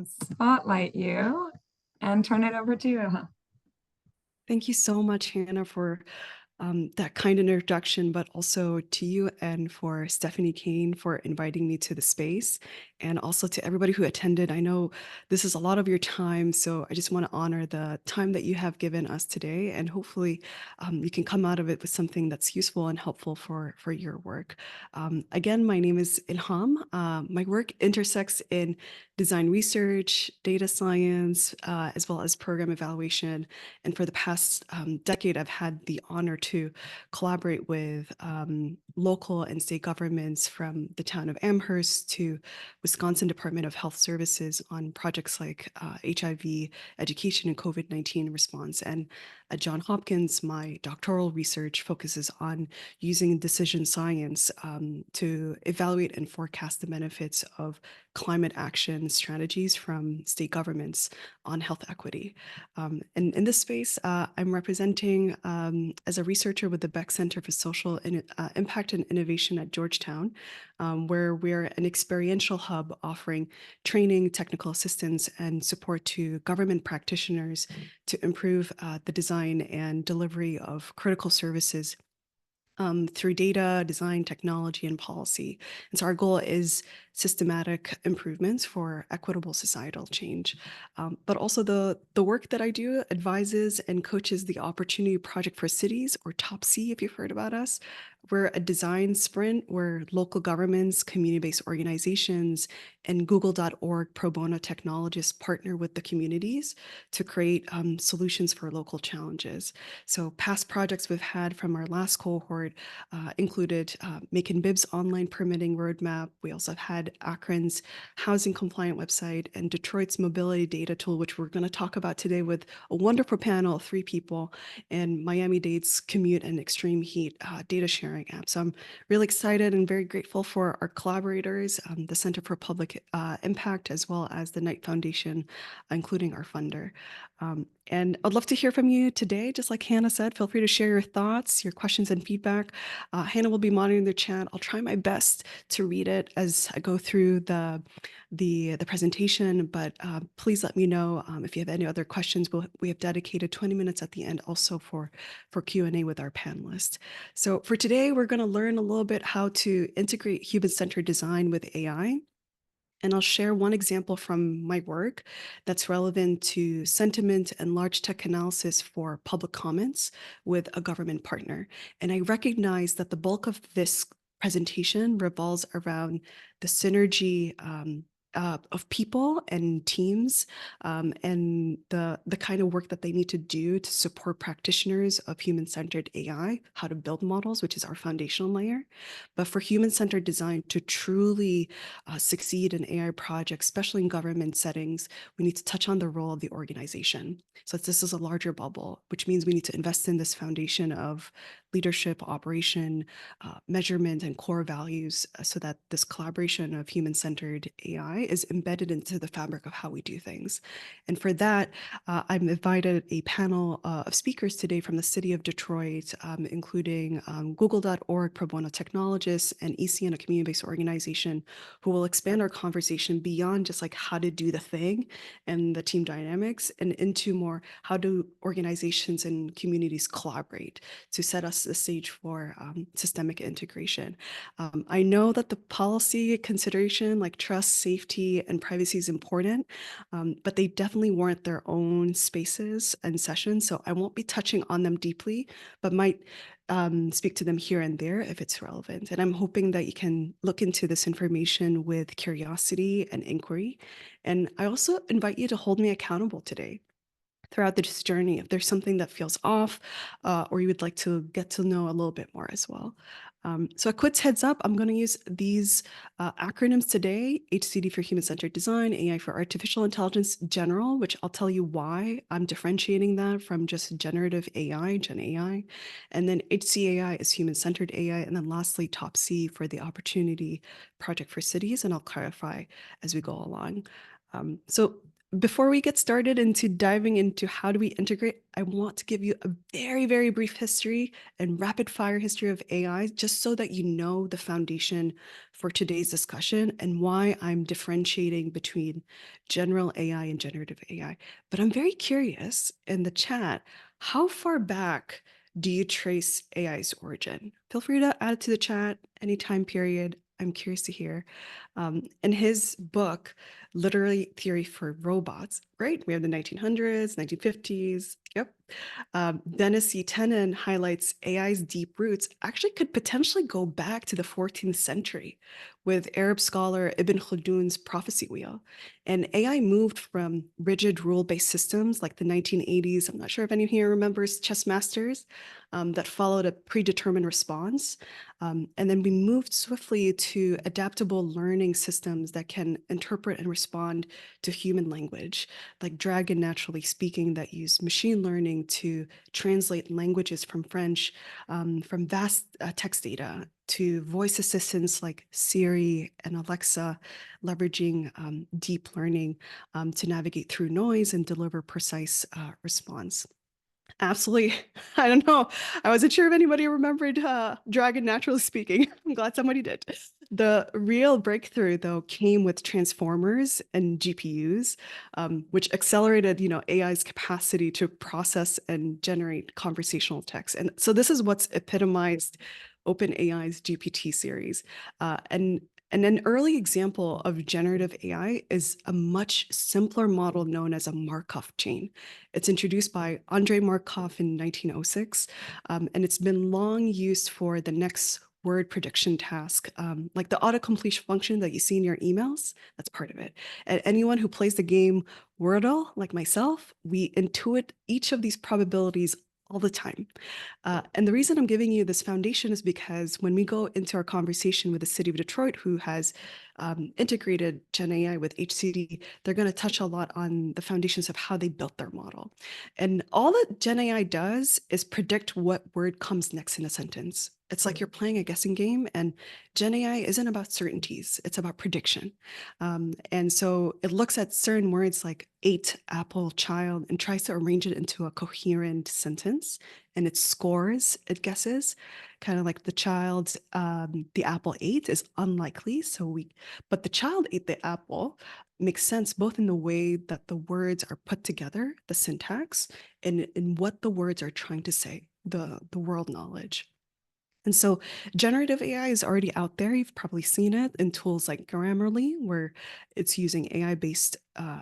spotlight you and turn it over to you. Thank you so much, Hannah, for that kind introduction, but also to you and for Stephanie Kane for inviting me to the space, and also to everybody who attended. I know this is a lot of your time, so I just want to honor the time that you have given us today, and hopefully you can come out of it with something that's useful and helpful for your work. Again, my name is Ilham. My work intersects in design research, data science, as well as program evaluation. And for the past decade, I've had the honor to collaborate with local and state governments from the town of Amherst to Wisconsin Department of Health Services on projects like HIV education and COVID-19 response. And at Johns Hopkins, my doctoral research focuses on using decision science to evaluate and forecast the benefits of climate action strategies from state governments on health equity. And in this space, I'm representing as a researcher with the Beeck Center for Social Impact and Innovation at Georgetown, where we're an experiential hub offering training, technical assistance, and support to government practitioners to improve the design and delivery of critical services through data, design, technology, and policy. And so our goal is systematic improvements for equitable societal change. But also the work that I do advises and coaches the Opportunity Project for Cities, or TOPC, if you've heard about us. We're a design sprint where local governments, community-based organizations, and Google.org pro bono technologists partner with the communities to create solutions for local challenges. So past projects we've had from our last cohort included Macon Bibb's online permitting roadmap. We also have had Akron's housing compliant website and Detroit's mobility data tool, which we're going to talk about today with a wonderful panel of 3 people, and Miami-Dade's commute and extreme heat data sharing app. So I'm really excited and very grateful for our collaborators, the Center for Public Impact, as well as the Knight Foundation, including our funder. And I'd love to hear from you today. Just like Hannah said, feel free to share your thoughts, your questions, and feedback. Hannah will be monitoring the chat. I'll try my best to read it as I go through the presentation, but please let me know if you have any other questions. We have dedicated 20 minutes at the end also for Q&A with our panelists. So for today, we're going to learn a little bit how to integrate human-centered design with AI. And I'll share one example from my work that's relevant to sentiment and large tech analysis for public comments with a government partner. And I recognize that the bulk of this presentation revolves around the synergy of people and teams, and the kind of work that they need to do to support practitioners of human-centered AI, how to build models, which is our foundational layer. But for human-centered design to truly succeed in AI projects, especially in government settings, we need to touch on the role of the organization. So this is a larger bubble, which means we need to invest in this foundation of leadership, operation, measurement, and core values so that this collaboration of human-centered AI is embedded into the fabric of how we do things. And for that, I've invited a panel of speakers today from the city of Detroit, including Google.org pro bono technologists and ECN, a community-based organization, who will expand our conversation beyond just like how to do the thing and the team dynamics and into more how do organizations and communities collaborate to set us the stage for systemic integration. I know that the policy consideration like trust, safety, and privacy is important, but they definitely warrant their own spaces and sessions. So I won't be touching on them deeply, but might speak to them here and there if it's relevant. And I'm hoping that you can look into this information with curiosity and inquiry. And I also invite you to hold me accountable today throughout this journey if there's something that feels off or you would like to get to know a little bit more as well. So a quick heads up, I'm going to use these acronyms today: HCD for human-centered design, AI for artificial intelligence general, which I'll tell you why I'm differentiating that from just generative AI, Gen AI, and then HCAI is human-centered AI, and then lastly TOPC for the Opportunity Project for Cities, and I'll clarify as we go along. So before we get started into diving into how do we integrate, I want to give you a very, very brief history and rapid fire history of AI, just so that you know the foundation for today's discussion and why I'm differentiating between general AI and generative AI. But I'm very curious in the chat, how far back do you trace AI's origin? Feel free to add it to the chat, any time period. I'm curious to hear. In his book, Literary Theory for Robots, right? We have the 1900s, 1950s. Yep. Dennis E. Tenen highlights AI's deep roots actually could potentially go back to the 14th century with Arab scholar Ibn Khaldun's prophecy wheel. And AI moved from rigid rule-based systems like the 1980s. I'm not sure if any of you remembers chess masters that followed a predetermined response. And then we moved swiftly to adaptable learning systems that can interpret and respond to human language, like Dragon Naturally Speaking, that use machine learning to translate languages from French, from vast text data to voice assistants like Siri and Alexa, leveraging deep learning to navigate through noise and deliver precise response. Absolutely. I don't know. I wasn't sure if anybody remembered Dragon Naturally Speaking. I'm glad somebody did. The real breakthrough, though, came with transformers and GPUs, which accelerated, AI's capacity to process and generate conversational text. And so this is what's epitomized OpenAI's GPT series. And an early example of generative AI is a much simpler model known as a Markov chain. It's introduced by Andrei Markov in 1906, and it's been long used for the next word prediction task, like the autocompletion function that you see in your emails. That's part of it. And anyone who plays the game Wordle, like myself, we intuit each of these probabilities all the time. And the reason I'm giving you this foundation is because when we go into our conversation with the city of Detroit, who has integrated Gen AI with HCD, they're going to touch a lot on the foundations of how they built their model. And all that Gen AI does is predict what word comes next in a sentence. It's like you're playing a guessing game, and Gen AI isn't about certainties, it's about prediction. And so it looks at certain words like ate, apple, child, and tries to arrange it into a coherent sentence. And it scores, it guesses, kind of like the child, the apple ate is unlikely. But the child ate the apple makes sense both in the way that the words are put together, the syntax, and in what the words are trying to say, the world knowledge. And so generative AI is already out there. You've probably seen it in tools like Grammarly, where it's using AI-based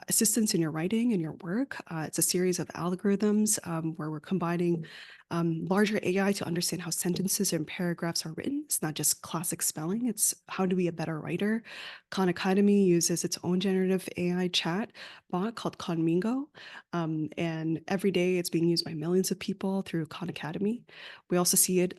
assistance in your writing and your work. It's a series of algorithms where we're combining larger AI to understand how sentences and paragraphs are written. It's not just classic spelling, it's how to be a better writer. Khan Academy uses its own generative AI chat bot called Conmingo. And every day it's being used by millions of people through Khan Academy. We also see it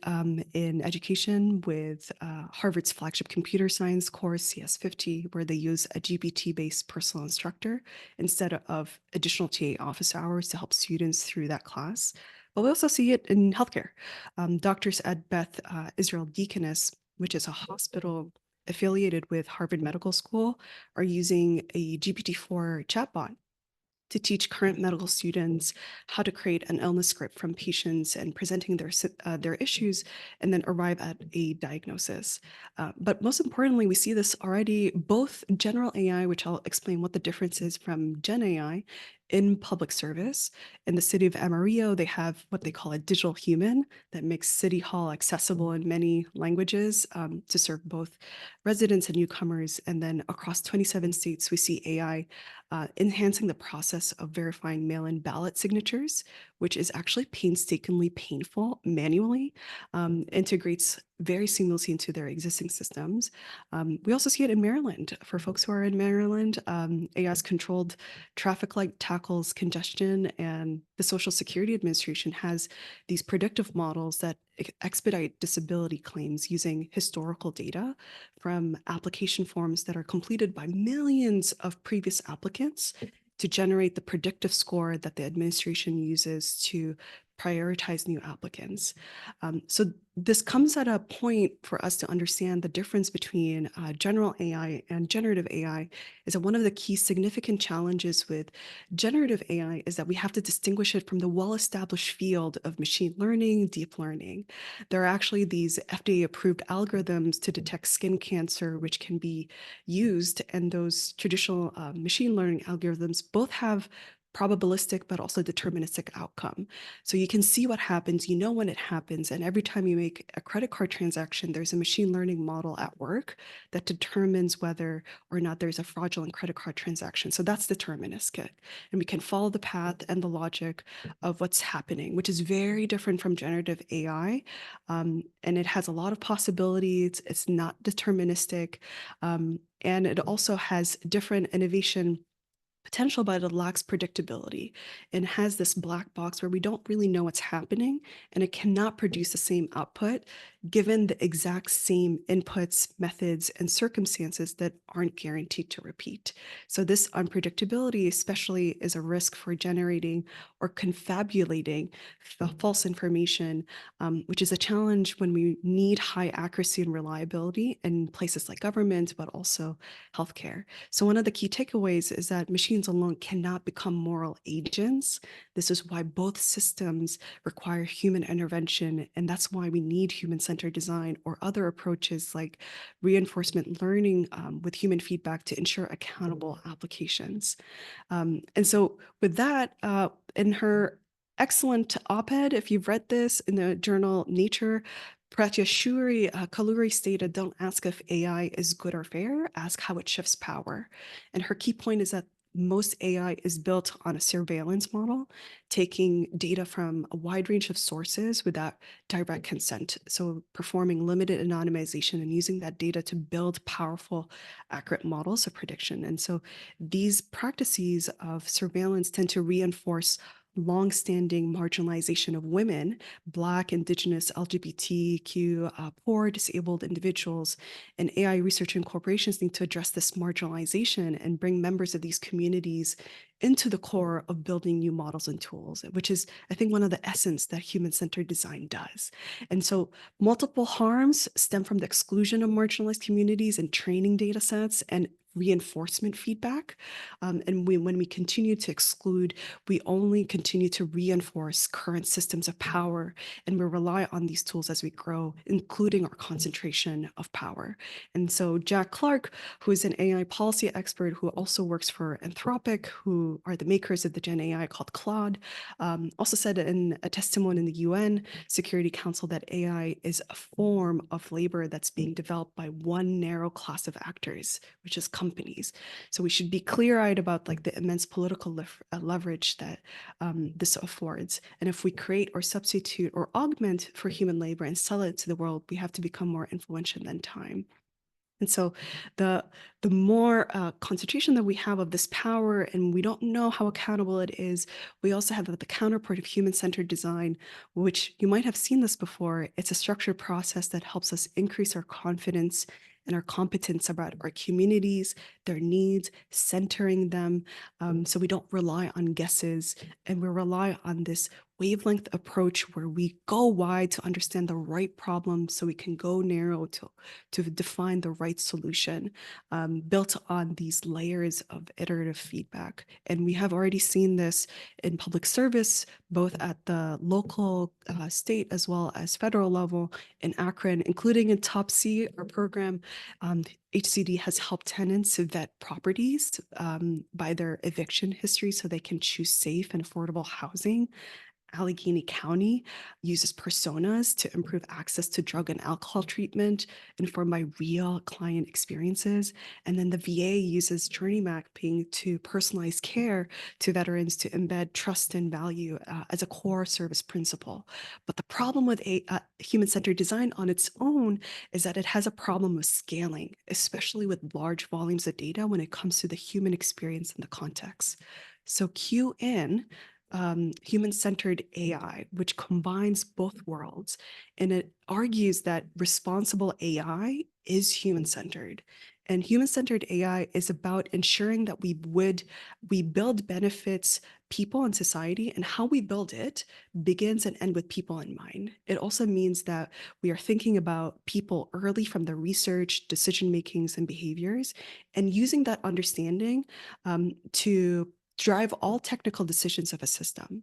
in education with Harvard's flagship computer science course, CS50, where they use a GPT-based personal instructor instead of additional TA office hours to help students through that class. But we also see it in healthcare. Doctors at Beth Israel Deaconess, which is a hospital affiliated with Harvard Medical School, are using a GPT-4 chatbot to teach current medical students how to create an illness script from patients and presenting their issues, and then arrive at a diagnosis. But most importantly, we see this already both general AI, which I'll explain what the difference is from Gen AI, in public service. In the city of Amarillo, they have what they call a digital human that makes City Hall accessible in many languages to serve both residents and newcomers. And then across 27 states, we see AI enhancing the process of verifying mail-in ballot signatures, which is actually painstakingly painful manually, integrates very seamlessly into their existing systems. We also see it in Maryland. For folks who are in Maryland, AI's controlled traffic light tackles congestion, and the Social Security Administration has these predictive models that expedite disability claims using historical data from application forms that are completed by millions of previous applicants to generate the predictive score that the administration uses to prioritize new applicants. So this comes at a point for us to understand the difference between general AI and generative AI is that one of the key significant challenges with generative AI is that we have to distinguish it from the well-established field of machine learning, deep learning. There are actually these FDA-approved algorithms to detect skin cancer, which can be used, and those traditional machine learning algorithms both have probabilistic but also deterministic outcome. So you can see what happens, you know when it happens, and every time you make a credit card transaction, there's a machine learning model at work that determines whether or not there's a fraudulent credit card transaction. So that's deterministic. And we can follow the path and the logic of what's happening, which is very different from generative AI. And it has a lot of possibilities. It's not deterministic. And it also has different innovation potential, but it lacks predictability and has this black box where we don't really know what's happening, and it cannot produce the same output given the exact same inputs, methods, and circumstances that aren't guaranteed to repeat. So this unpredictability especially is a risk for generating or confabulating false information, which is a challenge when we need high accuracy and reliability in places like government, but also healthcare. So one of the key takeaways is that machines alone cannot become moral agents. This is why both systems require human intervention, and that's why we need human-centered design or other approaches like reinforcement learning with human feedback to ensure accountable applications. And so with that, in her excellent op-ed, if you've read this in the journal Nature, Pratyashuri Kalluri stated, "Don't ask if AI is good or fair, ask how it shifts power." And her key point is that most AI is built on a surveillance model, taking data from a wide range of sources without direct consent. So performing limited anonymization and using that data to build powerful, accurate models of prediction. And so these practices of surveillance tend to reinforce longstanding marginalization of women, Black, Indigenous, LGBTQ, poor, disabled individuals, and AI research and corporations need to address this marginalization and bring members of these communities into the core of building new models and tools, which is, I think, one of the essence that human-centered design does. And so multiple harms stem from the exclusion of marginalized communities and training data sets and reinforcement feedback. When we continue to exclude, we only continue to reinforce current systems of power, and we rely on these tools as we grow, including our concentration of power. And so Jack Clark, who is an AI policy expert who also works for Anthropic, who are the makers of the Gen AI called Claude, also said in a testimony in the UN Security Council that AI is a form of labor that's being developed by one narrow class of actors, which is companies. So we should be clear-eyed about like the immense political leverage that this affords. And if we create or substitute or augment for human labor and sell it to the world, we have to become more influential than time. And so the more concentration that we have of this power, and we don't know how accountable it is, we also have the counterpart of human-centered design, which you might have seen this before. It's a structured process that helps us increase our confidence and our competence about our communities, their needs, centering them, so we don't rely on guesses, and we rely on this wavelength approach where we go wide to understand the right problem so we can go narrow to define the right solution, built on these layers of iterative feedback. And we have already seen this in public service, both at the local, state, as well as federal level in Akron, including in Top C, our program. HCD has helped tenants vet properties by their eviction history so they can choose safe and affordable housing. Allegheny County uses personas to improve access to drug and alcohol treatment, informed by real client experiences. And then the VA uses journey mapping to personalize care to veterans to embed trust and value as a core service principle. But the problem with human-centered design on its own is that it has a problem with scaling, especially with large volumes of data when it comes to the human experience and the context. So QN, human-centered AI, which combines both worlds. And it argues that responsible AI is human-centered. And human-centered AI is about ensuring that we build benefits people and society, and how we build it begins and end with people in mind. It also means that we are thinking about people early from the research, decision makings, and behaviors, and using that understanding to drive all technical decisions of a system.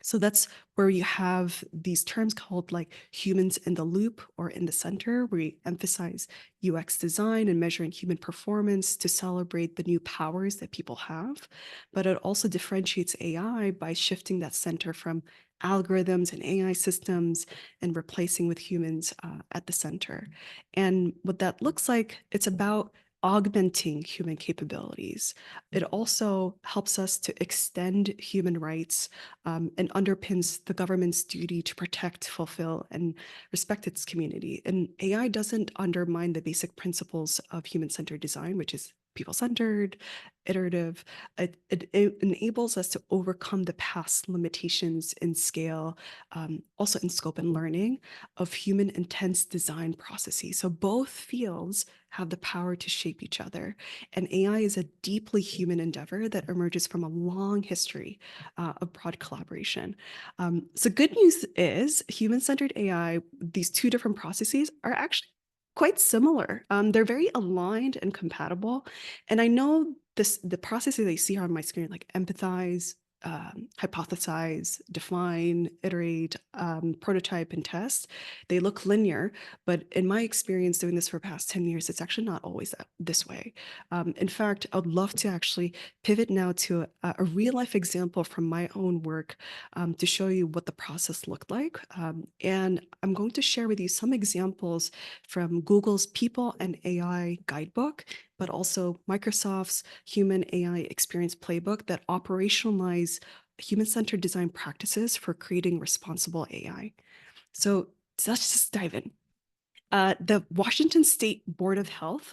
So that's where you have these terms called like humans in the loop or in the center, where we emphasize UX design and measuring human performance to celebrate the new powers that people have. But it also differentiates AI by shifting that center from algorithms and AI systems and replacing with humans at the center. And what that looks like, it's about augmenting human capabilities. It also helps us to extend human rights and underpins the government's duty to protect, fulfill, and respect its community. And AI doesn't undermine the basic principles of human-centered design, which is people-centered, iterative. It enables us to overcome the past limitations in scale, also in scope and learning of human intense design processes. So both fields have the power to shape each other. And AI is a deeply human endeavor that emerges from a long history of broad collaboration. So good news is human-centered AI, these two different processes are actually quite similar. They're very aligned and compatible. And I know the processes that you see on my screen, like empathize, hypothesize, define, iterate, prototype, and test, they look linear. But in my experience doing this for the past 10 years, it's actually not always this way. In fact, I would love to actually pivot now to a real life example from my own work to show you what the process looked like. And I'm going to share with you some examples from Google's People and AI Guidebook, but also Microsoft's Human AI Experience Playbook that operationalize human-centered design practices for creating responsible AI. So let's just dive in. The Washington State Board of Health,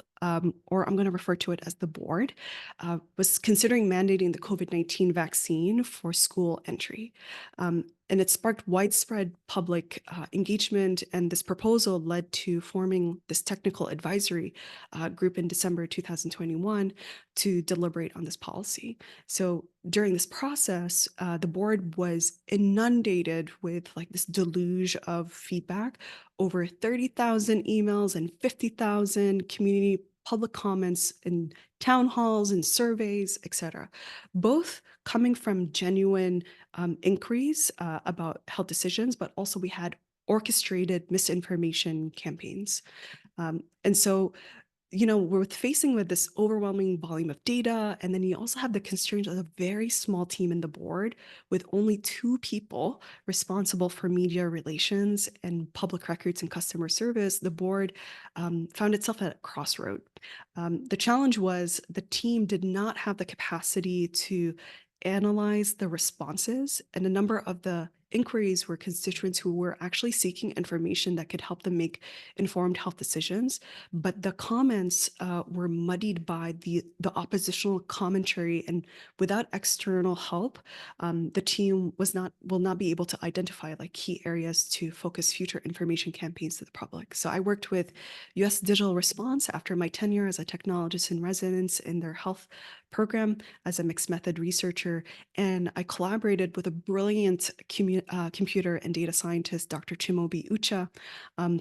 or I'm going to refer to it as the board, was considering mandating the COVID-19 vaccine for school entry. And it sparked widespread public engagement, and this proposal led to forming this technical advisory group in December 2021 to deliberate on this policy. So during this process, the board was inundated with like this deluge of feedback, over 30,000 emails and 50,000 community public comments in town halls and surveys, et cetera, both coming from genuine inquiries about health decisions, but also we had orchestrated misinformation campaigns. And so we're facing with this overwhelming volume of data, and then you also have the constraints of a very small team in the board with only 2 people responsible for media relations and public records and customer service. The board found itself at a crossroad. The challenge was the team did not have the capacity to analyze the responses, and a number of the inquiries were constituents who were actually seeking information that could help them make informed health decisions. But the comments were muddied by the oppositional commentary, and without external help, the team will not be able to identify like key areas to focus future information campaigns to the public. So I worked with U.S. Digital Response after my tenure as a technologist in residence in their health program as a mixed method researcher, and I collaborated with a brilliant computer and data scientist, Dr. Chimaobi Ucha,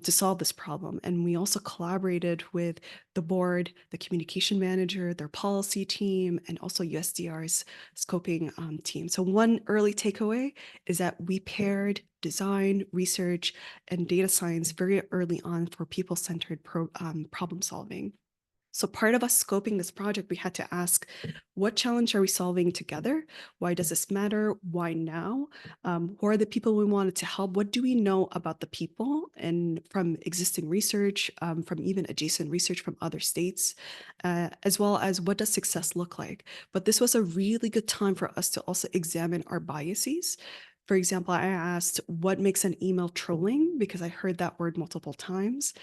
to solve this problem. And we also collaborated with the board, the communication manager, their policy team, and also USDR's scoping team. So one early takeaway is that we paired design, research, and data science very early on for people-centered problem solving. So part of us scoping this project, we had to ask, what challenge are we solving together? Why does this matter? Why now? Who are the people we wanted to help? What do we know about the people and from existing research, from even adjacent research from other states, as well as what does success look like? But this was a really good time for us to also examine our biases. For example, I asked what makes an email trolling because I heard that word multiple times.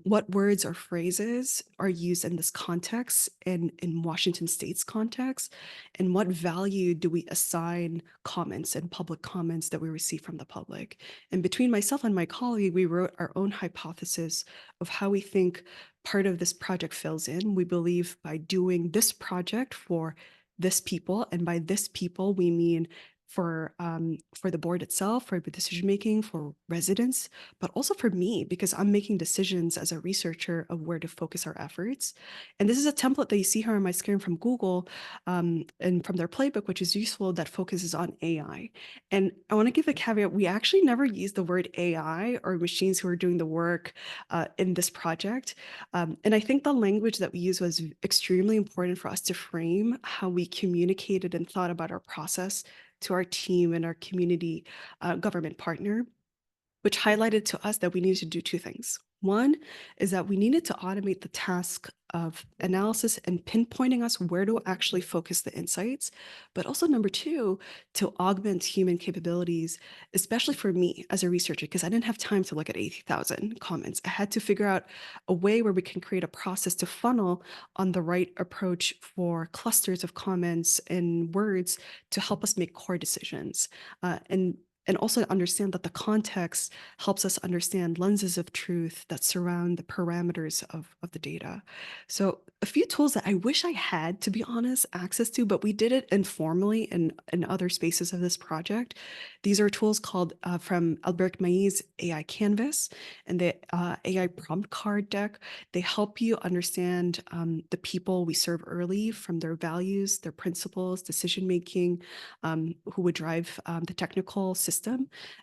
What words or phrases are used in this context in Washington State's context? And what value do we assign comments and public comments that we receive from the public? And between myself and my colleague, we wrote our own hypothesis of how we think part of this project fills in. We believe by doing this project for this people, and by this people, we mean for the board itself, for the decision making, for residents, but also for me, because I'm making decisions as a researcher of where to focus our efforts. And this is a template that you see here on my screen from Google and from their playbook, which is useful, that focuses on AI. And I want to give a caveat: we actually never use the word AI or machines who are doing the work in this project. And I think the language that we use was extremely important for us to frame how we communicated and thought about our process to our team and our community government partner, which highlighted to us that we needed to do two things. One is that we needed to automate the task of analysis and pinpointing us where to actually focus the insights. But also, number two, to augment human capabilities, especially for me as a researcher, because I didn't have time to look at 80,000 comments. I had to figure out a way where we can create a process to funnel on the right approach for clusters of comments and words to help us make core decisions. And also understand that the context helps us understand lenses of truth that surround the parameters of the data. So a few tools that I wish I had, to be honest, access to, but we did it informally in other spaces of this project. These are tools called from Albert Mailly's AI Canvas and the AI prompt card deck. They help you understand the people we serve early, from their values, their principles, decision making, who would drive the technical system.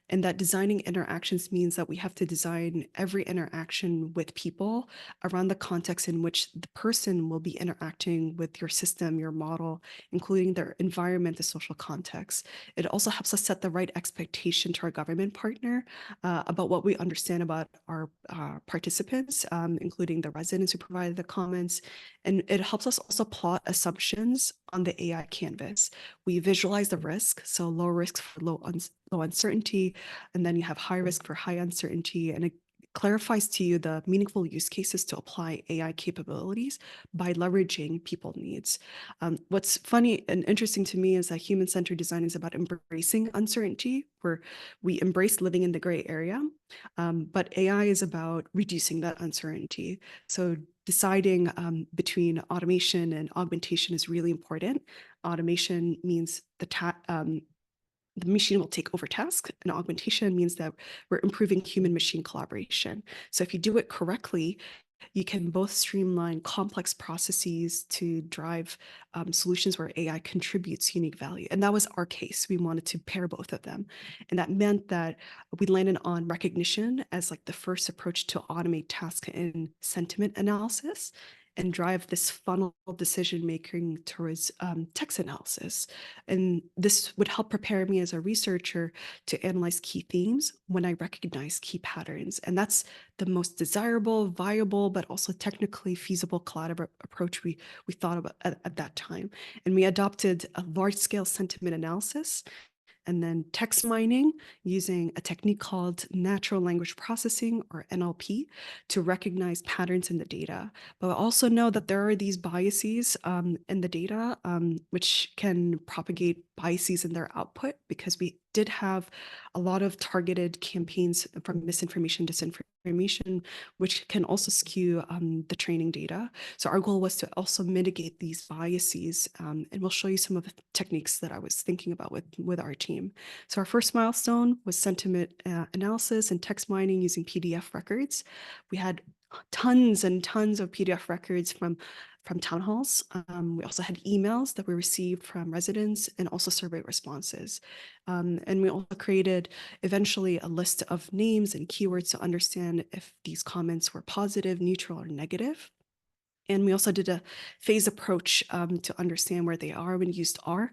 And that designing interactions means that we have to design every interaction with people around the context in which the person will be interacting with your system, your model, including their environment, the social context. It also helps us set the right expectation to our government partner about what we understand about our participants, including the residents who provided the comments. And it helps us also plot assumptions on the AI canvas. We visualize the risk, so low risk for low uncertainty, and then you have high risk for high uncertainty, and it clarifies to you the meaningful use cases to apply AI capabilities by leveraging people needs. What's funny and interesting to me is that human-centered design is about embracing uncertainty, where we embrace living in the gray area, but AI is about reducing that uncertainty. So deciding between automation and augmentation is really important. Automation means the machine will take over tasks, and augmentation means that we're improving human-machine collaboration. So if you do it correctly, you can both streamline complex processes to drive solutions where AI contributes unique value. And that was our case. We wanted to pair both of them. And that meant that we landed on recognition as like the first approach to automate task and sentiment analysis and drive this funnel decision making towards text analysis. And this would help prepare me as a researcher to analyze key themes when I recognize key patterns. And that's the most desirable, viable, but also technically feasible collaborative approach we thought about at that time. And we adopted a large-scale sentiment analysis and then text mining using a technique called natural language processing, or NLP, to recognize patterns in the data. But I also know that there are these biases in the data, which can propagate biases in their output, because we did have a lot of targeted campaigns from misinformation, disinformation, which can also skew the training data. So our goal was to also mitigate these biases, and we'll show you some of the techniques that I was thinking about with our team. So our first milestone was sentiment analysis and text mining using PDF records. We had tons and tons of PDF records from town halls. We also had emails that we received from residents and also survey responses. And we also created eventually a list of names and keywords to understand if these comments were positive, neutral, or negative. And we also did a phased approach to understand where they are. We used R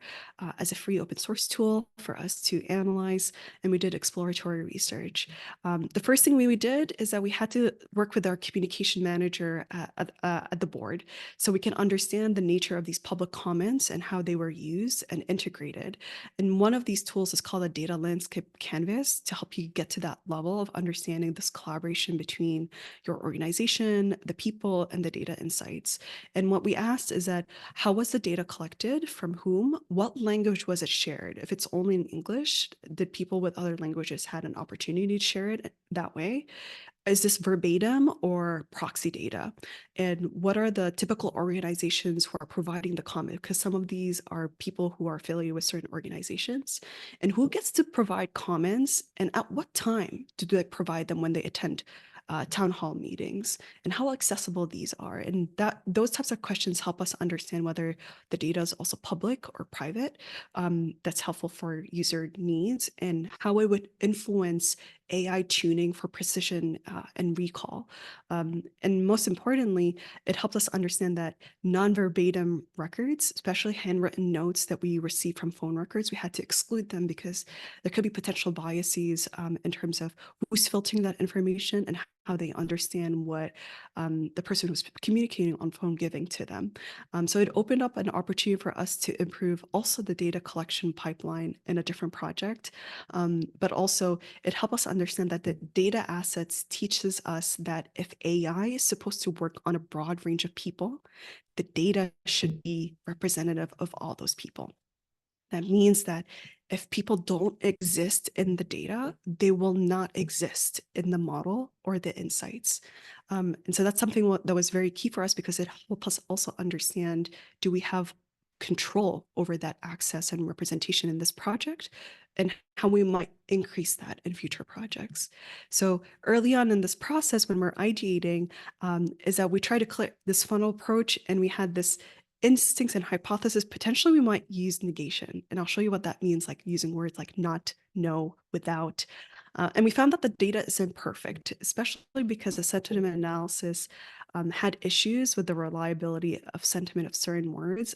as a free open source tool for us to analyze, and we did exploratory research. The first thing we did is that we had to work with our communication manager at the board so we can understand the nature of these public comments and how they were used and integrated. And one of these tools is called a data landscape canvas to help you get to that level of understanding this collaboration between your organization, the people, and the data insights. And what we asked is that how was the data collected, from whom, what language was it shared? If it's only in English, did people with other languages had an opportunity to share it that way? Is this verbatim or proxy data? And what are the typical organizations who are providing the comment? Because some of these are people who are affiliated with certain organizations. And who gets to provide comments, and at what time do they provide them when they attend town hall meetings, and how accessible these are? And that those types of questions help us understand whether the data is also public or private. That's helpful for user needs, and how it would influence AI tuning for precision and recall. And most importantly, it helped us understand that non-verbatim records, especially handwritten notes that we receive from phone records, we had to exclude them because there could be potential biases in terms of who's filtering that information and how they understand what the person who's communicating on phone giving to them. So it opened up an opportunity for us to improve also the data collection pipeline in a different project, but also it helped us understand that the data assets teaches us that if AI is supposed to work on a broad range of people, the data should be representative of all those people. That means that if people don't exist in the data, they will not exist in the model or the insights. And so that's something that was very key for us because it helped us also understand, do we have control over that access and representation in this project, and how we might increase that in future projects. So early on in this process, when we're ideating, is that we try to clear this funnel approach, and we had this instincts and hypothesis. Potentially we might use negation, and I'll show you what that means, like using words like not, no, without. And we found that the data is imperfect, especially because the sentiment analysis had issues with the reliability of sentiment of certain words,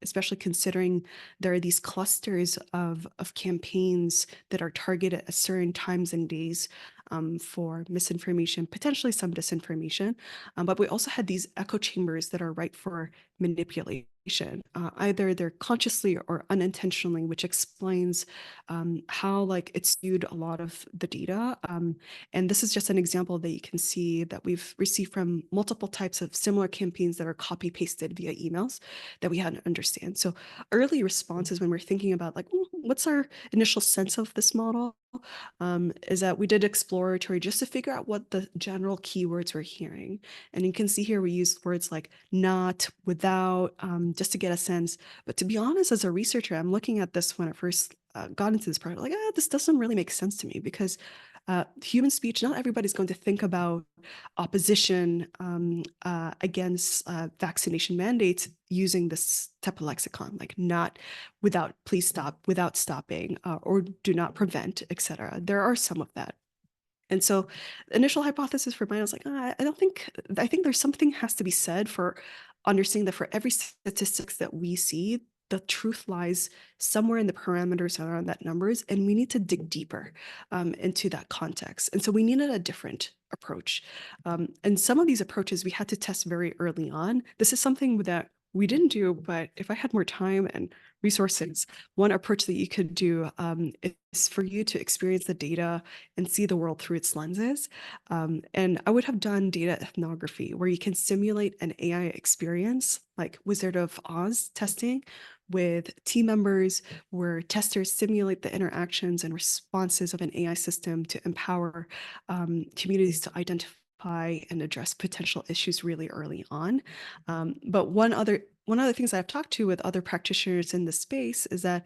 especially considering there are these clusters of campaigns that are targeted at certain times and days for misinformation, potentially some disinformation. But we also had these echo chambers that are ripe for manipulation. Either they're consciously or unintentionally, which explains how like it skewed a lot of the data. And this is just an example that you can see that we've received from multiple types of similar campaigns that are copy pasted via emails that we had to understand. So early responses when we're thinking about like, what's our initial sense of this model? Is that we did exploratory just to figure out what the general keywords we're hearing. And you can see here we use words like not, without, just to get a sense. But to be honest, as a researcher, I'm looking at this when I first got into this project, like, this doesn't really make sense to me because human speech, not everybody's going to think about opposition against vaccination mandates using this type of lexicon, like not, without, please stop, without stopping, or do not prevent, etc. There are some of that. And so the initial hypothesis for mine was like, I think there's something has to be said for understanding that for every statistics that we see, the truth lies somewhere in the parameters around that numbers, and we need to dig deeper into that context. And so we needed a different approach. And some of these approaches we had to test very early on. This is something that we didn't do, but if I had more time and resources, one approach that you could do is for you to experience the data and see the world through its lenses. And I would have done data ethnography, where you can simulate an AI experience, like Wizard of Oz testing with team members, where testers simulate the interactions and responses of an AI system to empower communities to identify and address potential issues really early on. But one of the things I've talked to with other practitioners in the space is that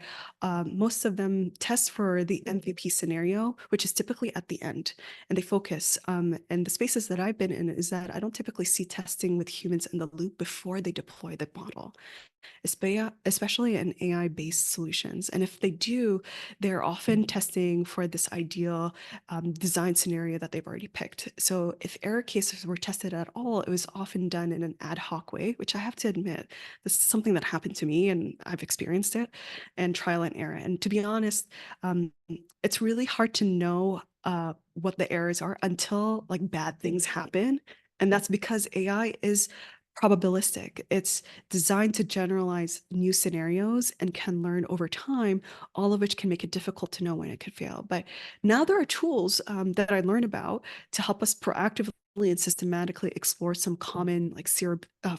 most of them test for the MVP scenario, which is typically at the end, and they focus. And the spaces that I've been in is that I don't typically see testing with humans in the loop before they deploy the model. especially in AI-based solutions. And if they do, they're often testing for this ideal design scenario that they've already picked. So if error cases were tested at all, it was often done in an ad hoc way, which I have to admit, this is something that happened to me and I've experienced it, and trial and error. And to be honest, it's really hard to know what the errors are until like bad things happen. And that's because AI is probabilistic. It's designed to generalize new scenarios and can learn over time, all of which can make it difficult to know when it could fail. But now there are tools that I learned about to help us proactively and systematically explore some common, like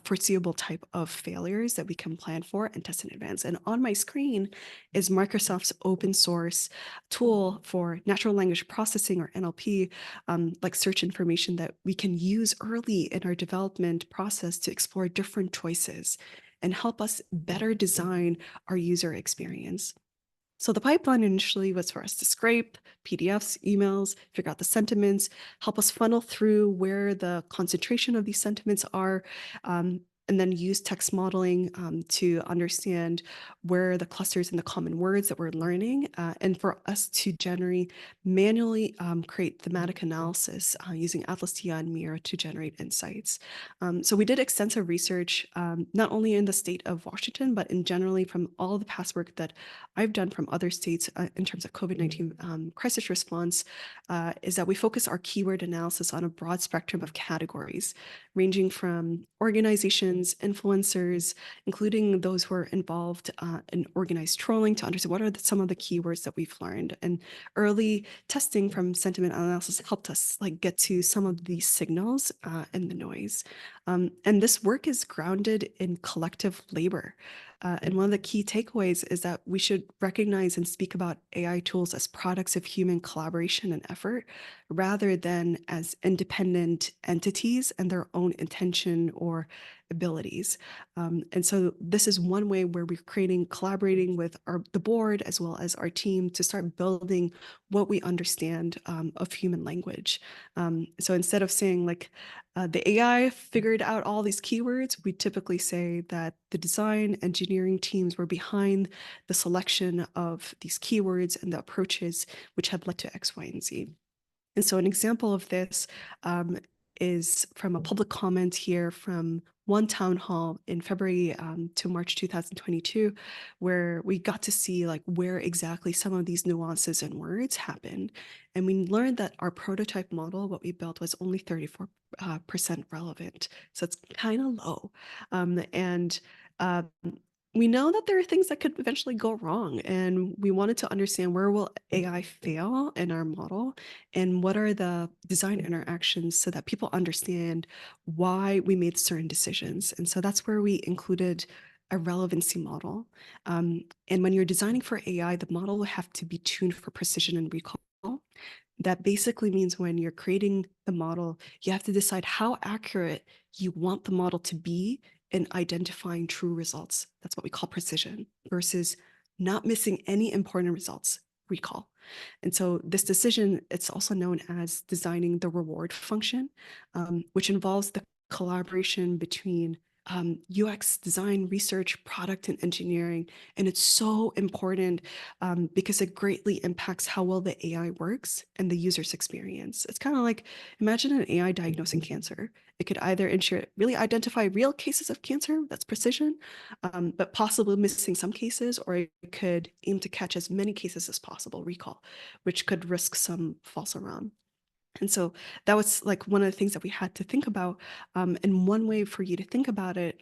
foreseeable type of failures that we can plan for and test in advance. And on my screen is Microsoft's open source tool for natural language processing, or NLP, like search information that we can use early in our development process to explore different choices and help us better design our user experience. So the pipeline initially was for us to scrape PDFs, emails, figure out the sentiments, help us funnel through where the concentration of these sentiments are, and then use text modeling to understand where the clusters and the common words that we're learning, and for us to manually create thematic analysis using Atlas TI and Mira to generate insights. So we did extensive research, not only in the state of Washington, but in generally from all the past work that I've done from other states in terms of COVID-19 crisis response, is that we focus our keyword analysis on a broad spectrum of categories, ranging from organizations, influencers, including those who are involved in organized trolling, to understand what are some of the keywords that we've learned. And early testing from sentiment analysis helped us like get to some of these signals and the noise. And this work is grounded in collective labor. And one of the key takeaways is that we should recognize and speak about AI tools as products of human collaboration and effort, rather than as independent entities and their own intention or abilities. And so this is one way where we're collaborating with the board as well as our team to start building what we understand of human language. So instead of saying like the AI figured out all these keywords, we typically say that the design engineering teams were behind the selection of these keywords and the approaches which have led to X, Y, and Z. And so an example of this is from a public comment here from one town hall in February to March 2022, where we got to see like where exactly some of these nuances and words happened. And we learned that our prototype model, what we built, was only 34% relevant. So it's kind of low. And we know that there are things that could eventually go wrong, and we wanted to understand where will AI fail in our model and what are the design interactions so that people understand why we made certain decisions. And so that's where we included a relevancy model. And when you're designing for AI, the model will have to be tuned for precision and recall. That basically means when you're creating the model, you have to decide how accurate you want the model to be in identifying true results. That's what we call precision, versus not missing any important results, recall. And so this decision, it's also known as designing the reward function, which involves the collaboration between UX design, research, product, and engineering. And it's so important because it greatly impacts how well the AI works and the user's experience. It's kind of like, imagine an AI diagnosing cancer. It could either ensure really identify real cases of cancer, that's precision, but possibly missing some cases, or it could aim to catch as many cases as possible, recall, which could risk some false alarm. And so that was like one of the things that we had to think about. And one way for you to think about it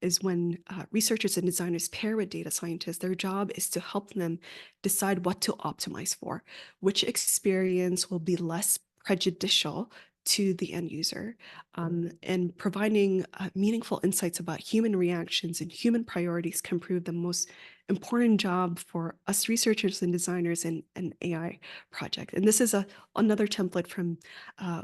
is when researchers and designers pair with data scientists, their job is to help them decide what to optimize for, which experience will be less prejudicial to the end user, and providing meaningful insights about human reactions and human priorities can prove the most important job for us researchers and designers in an AI project. And this is another template from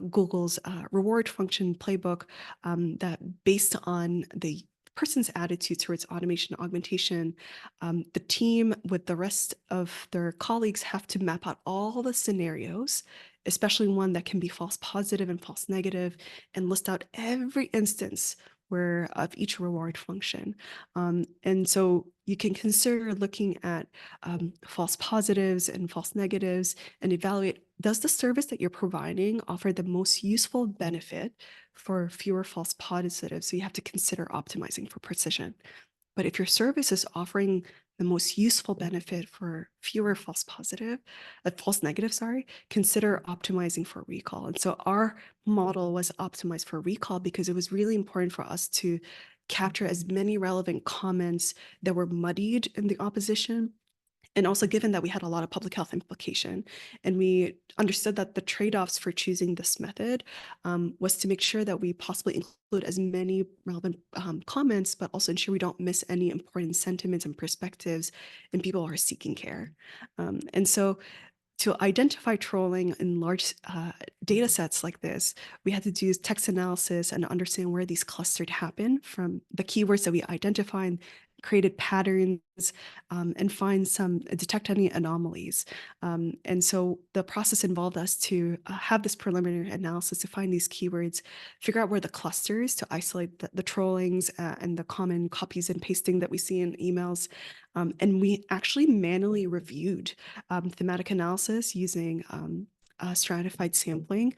Google's reward function playbook that, based on the person's attitude towards automation and augmentation, the team with the rest of their colleagues have to map out all the scenarios, especially one that can be false positive and false negative, and list out every instance where of each reward function. And so you can consider looking at false positives and false negatives and evaluate, does the service that you're providing offer the most useful benefit for fewer false positives? So you have to consider optimizing for precision. But if your service is offering the most useful benefit for fewer false negative, sorry, consider optimizing for recall. And so our model was optimized for recall because it was really important for us to capture as many relevant comments that were muddied in the opposition. And also given that we had a lot of public health implication, and we understood that the trade-offs for choosing this method was to make sure that we possibly include as many relevant comments, but also ensure we don't miss any important sentiments and perspectives in people who are seeking care. And so to identify trolling in large data sets like this, we had to do text analysis and understand where these clustered happen from the keywords that we identified, created patterns, and detect any anomalies. And so the process involved us to have this preliminary analysis to find these keywords, figure out where the clusters to isolate the trollings and the common copies and pasting that we see in emails. And we actually manually reviewed thematic analysis using stratified sampling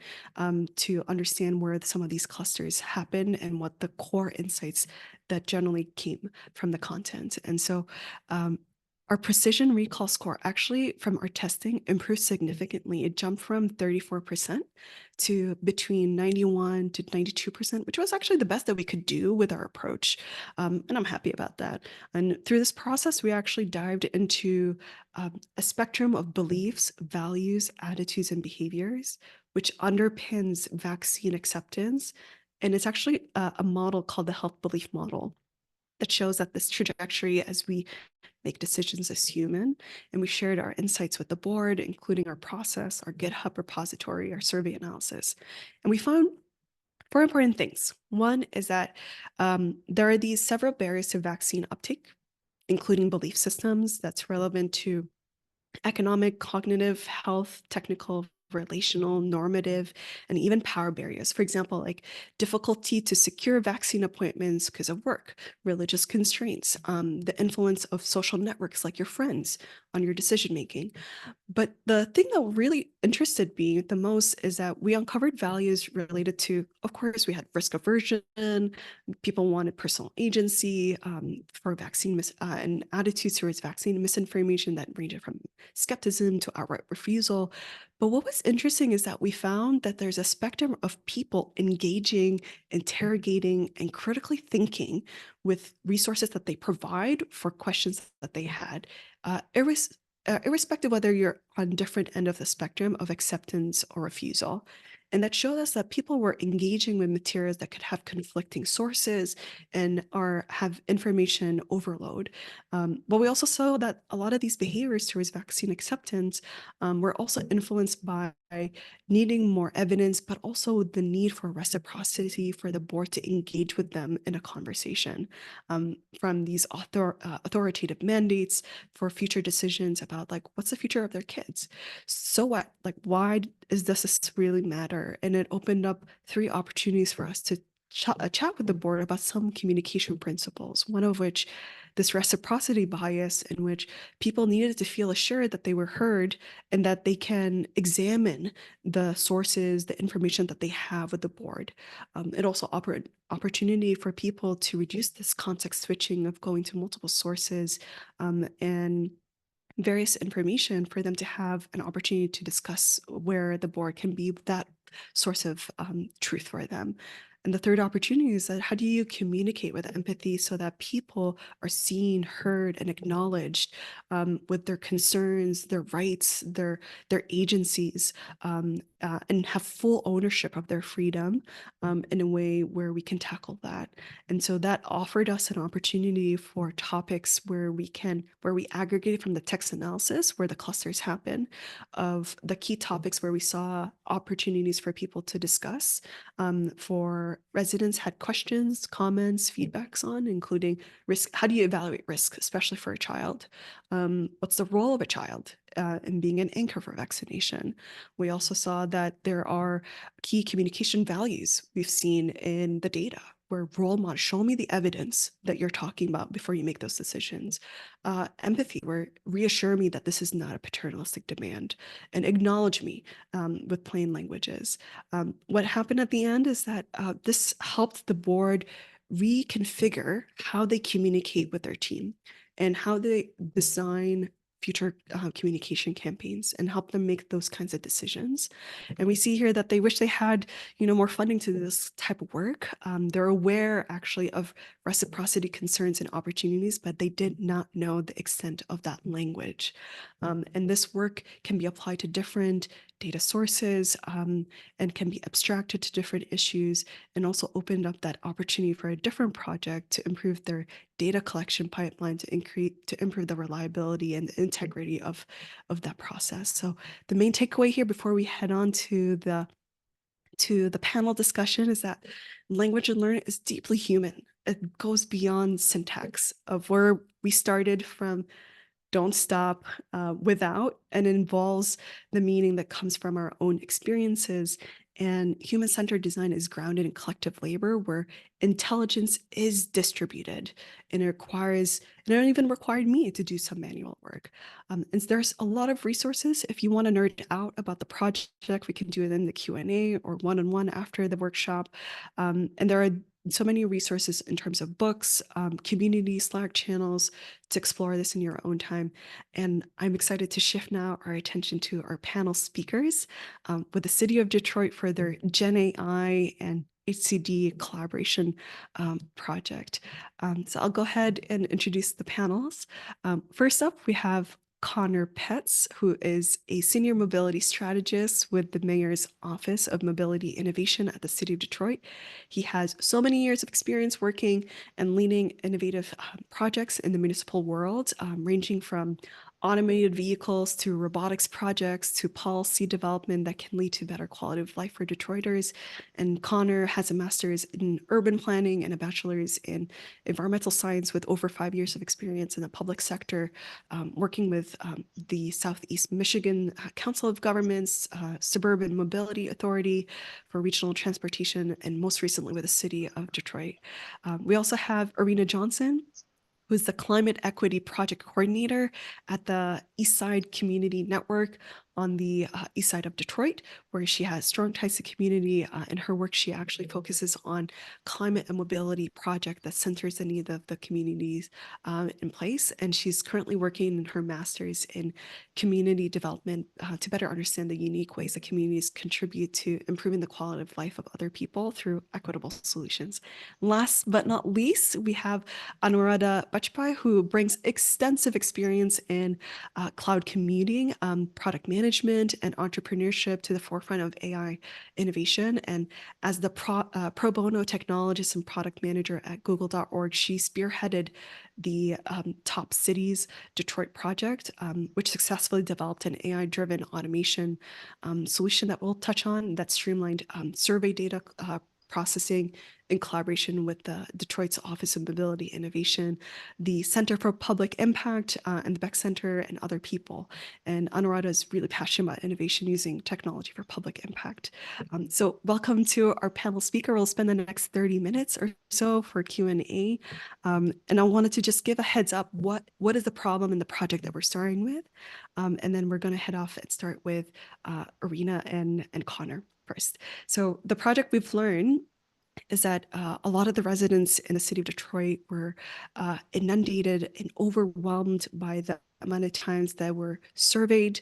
to understand where some of these clusters happen and what the core insights that generally came from the content. And so our precision recall score actually from our testing improved significantly. It jumped from 34% to between 91 to 92%, which was actually the best that we could do with our approach. And I'm happy about that. And through this process, we actually dived into a spectrum of beliefs, values, attitudes, and behaviors, which underpins vaccine acceptance. And it's actually a model called the health belief model that shows that this trajectory as we make decisions as human. And we shared our insights with the board, including our process, our GitHub repository, our survey analysis. And we found four important things. One is that there are these several barriers to vaccine uptake, including belief systems that's relevant to economic, cognitive, health, technical, relational, normative, and even power barriers. For example, like difficulty to secure vaccine appointments because of work, religious constraints, the influence of social networks like your friends on your decision making. But the thing that really interested me the most is that we uncovered values related to, of course, we had risk aversion, people wanted personal agency for vaccine and attitudes towards vaccine misinformation that ranged from skepticism to outright refusal. But what was interesting is that we found that there's a spectrum of people engaging, interrogating, and critically thinking with resources that they provide for questions that they had, irrespective whether you're on different end of the spectrum of acceptance or refusal. And that showed us that people were engaging with materials that could have conflicting sources and have information overload. But we also saw that a lot of these behaviors towards vaccine acceptance were also influenced by needing more evidence, but also the need for reciprocity for the board to engage with them in a conversation, from these authoritative mandates for future decisions about like, what's the future of their kids? So what, like, why does this really matter? And it opened up three opportunities for us to chat with the board about some communication principles, one of which this reciprocity bias in which people needed to feel assured that they were heard and that they can examine the sources, the information that they have with the board. It also offered opportunity for people to reduce this context switching of going to multiple sources and various information for them to have an opportunity to discuss where the board can be that source of truth for them. And the third opportunity is that how do you communicate with empathy so that people are seen, heard, and acknowledged with their concerns, their rights, their agencies, and have full ownership of their freedom in a way where we can tackle that. And so that offered us an opportunity for topics where we aggregated from the text analysis where the clusters happen of the key topics where we saw opportunities for people to discuss, for residents had questions, comments, feedbacks on, including risk. How do you evaluate risk, especially for a child? What's the role of a child in being an anchor for vaccination? We also saw that there are key communication values we've seen in the data. we're role model. Show me the evidence that you're talking about before you make those decisions. Empathy, where reassure me that this is not a paternalistic demand, and acknowledge me with plain languages. What happened at the end is that this helped the board reconfigure how they communicate with their team and how they design future communication campaigns and help them make those kinds of decisions. And we see here that they wish they had, more funding to do this type of work. They're aware actually of reciprocity concerns and opportunities, but they did not know the extent of that language. And this work can be applied to different data sources and can be abstracted to different issues, and also opened up that opportunity for a different project to improve their data collection pipeline to improve the reliability and the integrity of that process. So the main takeaway here before we head on to the panel discussion is that language and learning is deeply human. It goes beyond syntax of where we started from. Don't stop without, and involves the meaning that comes from our own experiences. And human-centered design is grounded in collective labor where intelligence is distributed, and it even required me to do some manual work. And there's a lot of resources. If you want to nerd out about the project, we can do it in the Q&A or one-on-one after the workshop. And there are so many resources in terms of books, community Slack channels to explore this in your own time. And I'm excited to shift now our attention to our panel speakers with the City of Detroit for their Gen AI and HCD collaboration project. So I'll go ahead and introduce the panels. First up, we have Connor Petz, who is a senior mobility strategist with the Mayor's Office of Mobility Innovation at the City of Detroit. He has so many years of experience working and leading innovative projects in the municipal world, ranging from automated vehicles to robotics projects to policy development that can lead to better quality of life for Detroiters. And Connor has a master's in urban planning and a bachelor's in environmental science with over 5 years of experience in the public sector, working with the Southeast Michigan Council of Governments, Suburban Mobility Authority for regional transportation, and most recently with the City of Detroit. We also have Arena Johnson, who's the Climate Equity Project Coordinator at the Eastside Community Network on the east side of Detroit, where she has strong ties to community. In her work, she actually focuses on climate and mobility project that centers the need of the communities in place. And she's currently working in her master's in community development to better understand the unique ways that communities contribute to improving the quality of life of other people through equitable solutions. Last but not least, we have Anuradha Bajpai, who brings extensive experience in cloud commuting, product management, and entrepreneurship to the forefront of AI innovation. And as the pro bono technologist and product manager at google.org, she spearheaded the Top Cities Detroit project, which successfully developed an AI-driven automation solution that we'll touch on that streamlined survey data processing in collaboration with the Detroit's Office of Mobility Innovation, the Center for Public Impact, and the Beeck Center, and other people. And Anuradha is really passionate about innovation using technology for public impact. So welcome to our panel speaker. We'll spend the next 30 minutes or so for Q&A. And I wanted to just give a heads up, what is the problem in the project that we're starting with? And then we're going to head off and start with Arena and Connor first. So the project we've learned is that a lot of the residents in the city of Detroit were inundated and overwhelmed by the amount of times that were surveyed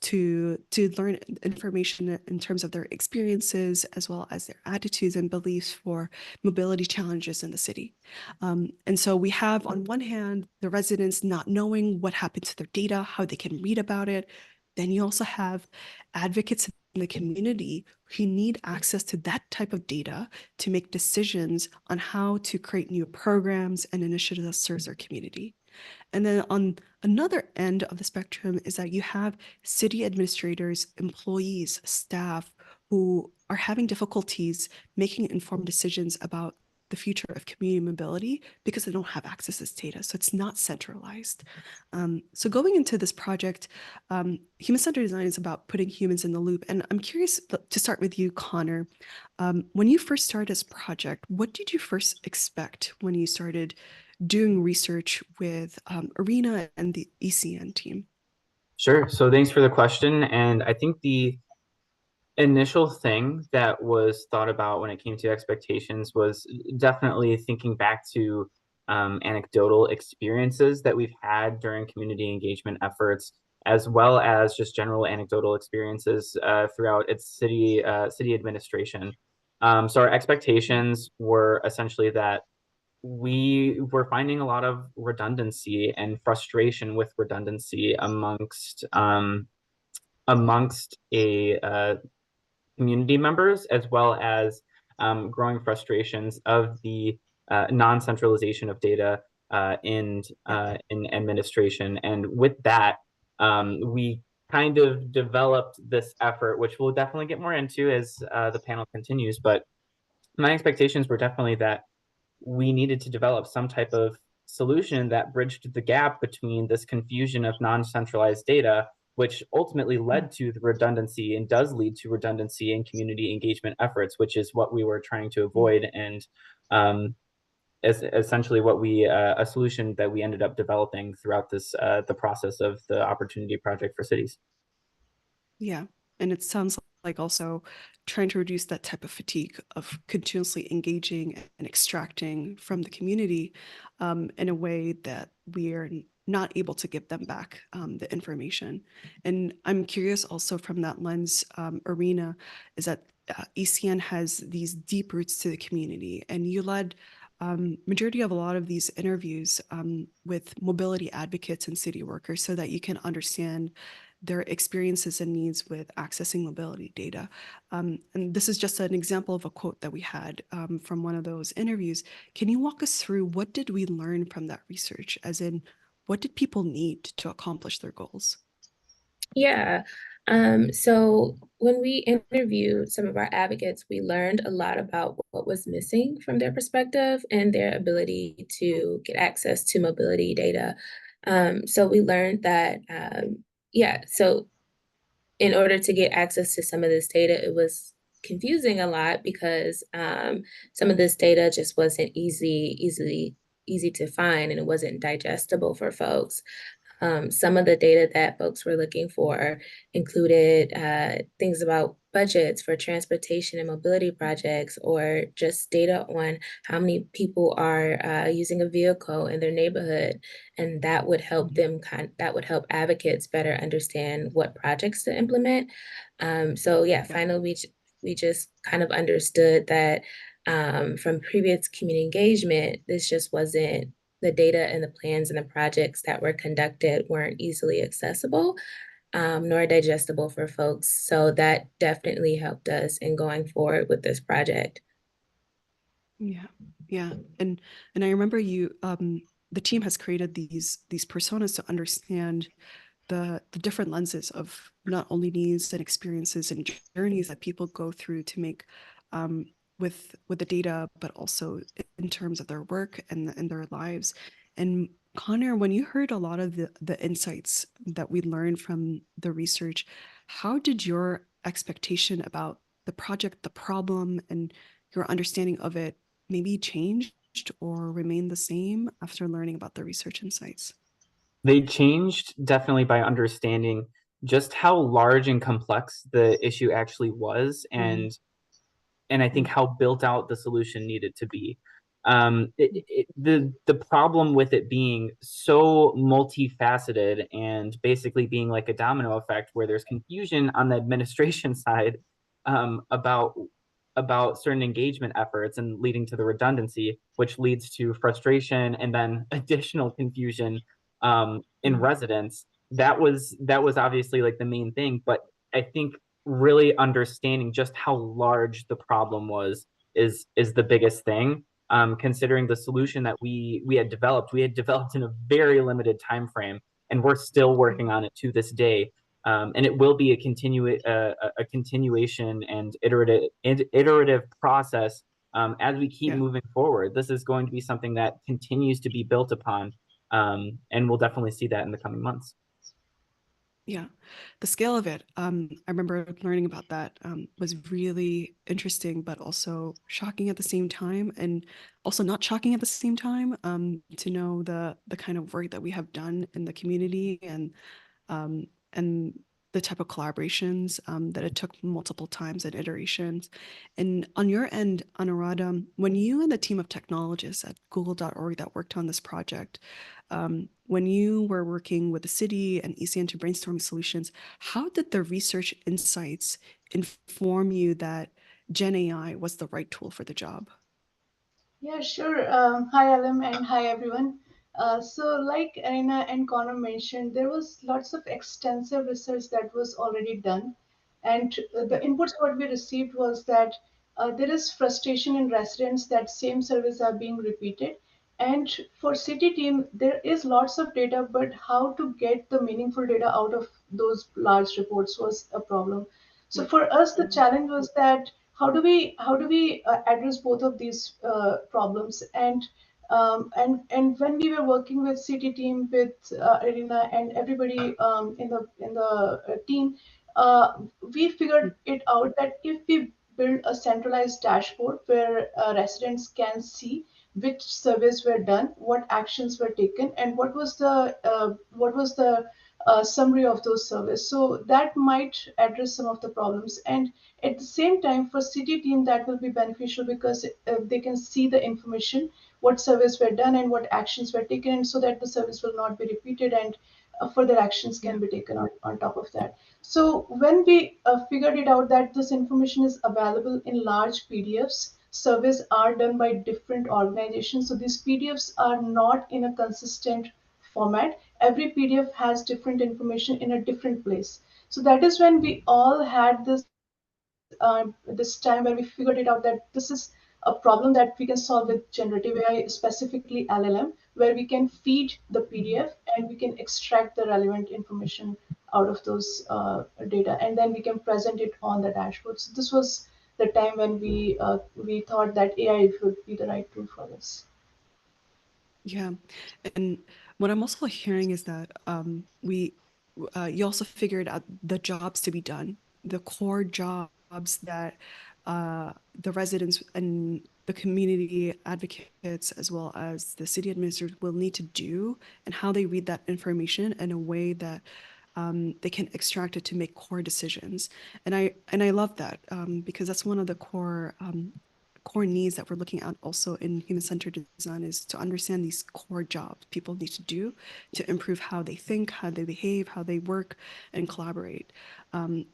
to learn information in terms of their experiences, as well as their attitudes and beliefs for mobility challenges in the city. And so we have, on one hand, the residents not knowing what happened to their data, how they can read about it. Then you also have advocates in the community who need access to that type of data to make decisions on how to create new programs and initiatives that serves their community. And then on another end of the spectrum is that you have city administrators, employees, staff who are having difficulties making informed decisions about the future of community mobility because they don't have access to this data. So it's not centralized. So going into this project, human-centered design is about putting humans in the loop. And I'm curious to start with you, Connor. When you first started this project, what did you first expect when you started doing research with Arena and the ECN team? Sure. So thanks for the question. And I think the initial thing that was thought about when it came to expectations was definitely thinking back to anecdotal experiences that we've had during community engagement efforts, as well as just general anecdotal experiences throughout its city administration. So our expectations were essentially that we were finding a lot of redundancy and frustration with redundancy amongst a community members, as well as growing frustrations of the non-centralization of data in administration. And with that, we kind of developed this effort, which we'll definitely get more into as the panel continues. But my expectations were definitely that we needed to develop some type of solution that bridged the gap between this confusion of non-centralized data, which ultimately led to the redundancy and does lead to redundancy in community engagement efforts, which is what we were trying to avoid. And essentially what we a solution that we ended up developing throughout this the process of the opportunity project for cities. Yeah. And it sounds like also trying to reduce that type of fatigue of continuously engaging and extracting from the community in a way that we are not able to give them back the information. And I'm curious also from that lens, Arena, is that ECN has these deep roots to the community, and you led majority of a lot of these interviews with mobility advocates and city workers so that you can understand their experiences and needs with accessing mobility data. And this is just an example of a quote that we had from one of those interviews. Can you walk us through what did we learn from that research? As in, what did people need to accomplish their goals? Yeah. So when we interviewed some of our advocates, we learned a lot about what was missing from their perspective and their ability to get access to mobility data. So we learned that, so in order to get access to some of this data, it was confusing a lot because some of this data just wasn't easy to find, and it wasn't digestible for folks. Some of the data that folks were looking for included things about budgets for transportation and mobility projects, or just data on how many people are using a vehicle in their neighborhood, and that would help advocates better understand what projects to implement. Finally, we just kind of understood that from previous community engagement, this just wasn't the data and the plans and the projects that were conducted weren't easily accessible, nor digestible for folks. So that definitely helped us in going forward with this project. Yeah. And I remember you the team has created these personas to understand the different lenses of not only needs and experiences and journeys that people go through to make with the data, but also in terms of their work and their lives. And Connor, when you heard a lot of the insights that we learned from the research, how did your expectation about the project, the problem, and your understanding of it maybe changed or remained the same after learning about the research insights? They changed definitely by understanding just how large and complex the issue actually was, and I think how built out the solution needed to be. The problem with it being so multifaceted and basically being like a domino effect, where there's confusion on the administration side about certain engagement efforts and leading to the redundancy, which leads to frustration and then additional confusion in residents. That was obviously like the main thing, but I think really understanding just how large the problem was is the biggest thing. Considering the solution that we had developed in a very limited time frame, and we're still working on it to this day. And it will be a continuation and iterative process as we keep moving forward. This is going to be something that continues to be built upon, and we'll definitely see that in the coming months. Yeah, the scale of it. I remember learning about that was really interesting, but also shocking at the same time, and also not shocking at the same time. To know the kind of work that we have done in the community, and the type of collaborations that it took multiple times and iterations. And on your end, Anuradha, when you and the team of technologists at google.org that worked on this project, when you were working with the city and ECN to brainstorm solutions, how did the research insights inform you that Gen AI was the right tool for the job? Yeah, sure. Hi, Elham, and hi, everyone. So, like Arina and Connor mentioned, there was lots of extensive research that was already done. And the inputs what we received was that there is frustration in residents that same service are being repeated. And for city team, there is lots of data, but how to get the meaningful data out of those large reports was a problem. So for us, the challenge was that how do we address both of these problems? And when we were working with city team, with Arena and everybody in the team, we figured it out that if we build a centralized dashboard where residents can see which surveys were done, what actions were taken, and what was the summary of those surveys. So that might address some of the problems. And at the same time, for city team, that will be beneficial because they can see the information, what surveys were done and what actions were taken, and so that the service will not be repeated and further actions can be taken on top of that. So when we figured it out that this information is available in large PDFs, surveys are done by different organizations. So these PDFs are not in a consistent format. Every PDF has different information in a different place. So that is when we all had this time where we figured it out that this is a problem that we can solve with generative AI, specifically LLM, where we can feed the PDF and we can extract the relevant information out of those data, and then we can present it on the dashboard. So this was the time when we thought that AI would be the right tool for this. Yeah, and what I'm also hearing is that you also figured out the jobs to be done, the core jobs that the residents and the community advocates, as well as the city administrators, will need to do, and how they read that information in a way that they can extract it to make core decisions. And I love that because that's one of the core needs that we're looking at also in human-centered design, is to understand these core jobs people need to do to improve how they think, how they behave, how they work and collaborate. And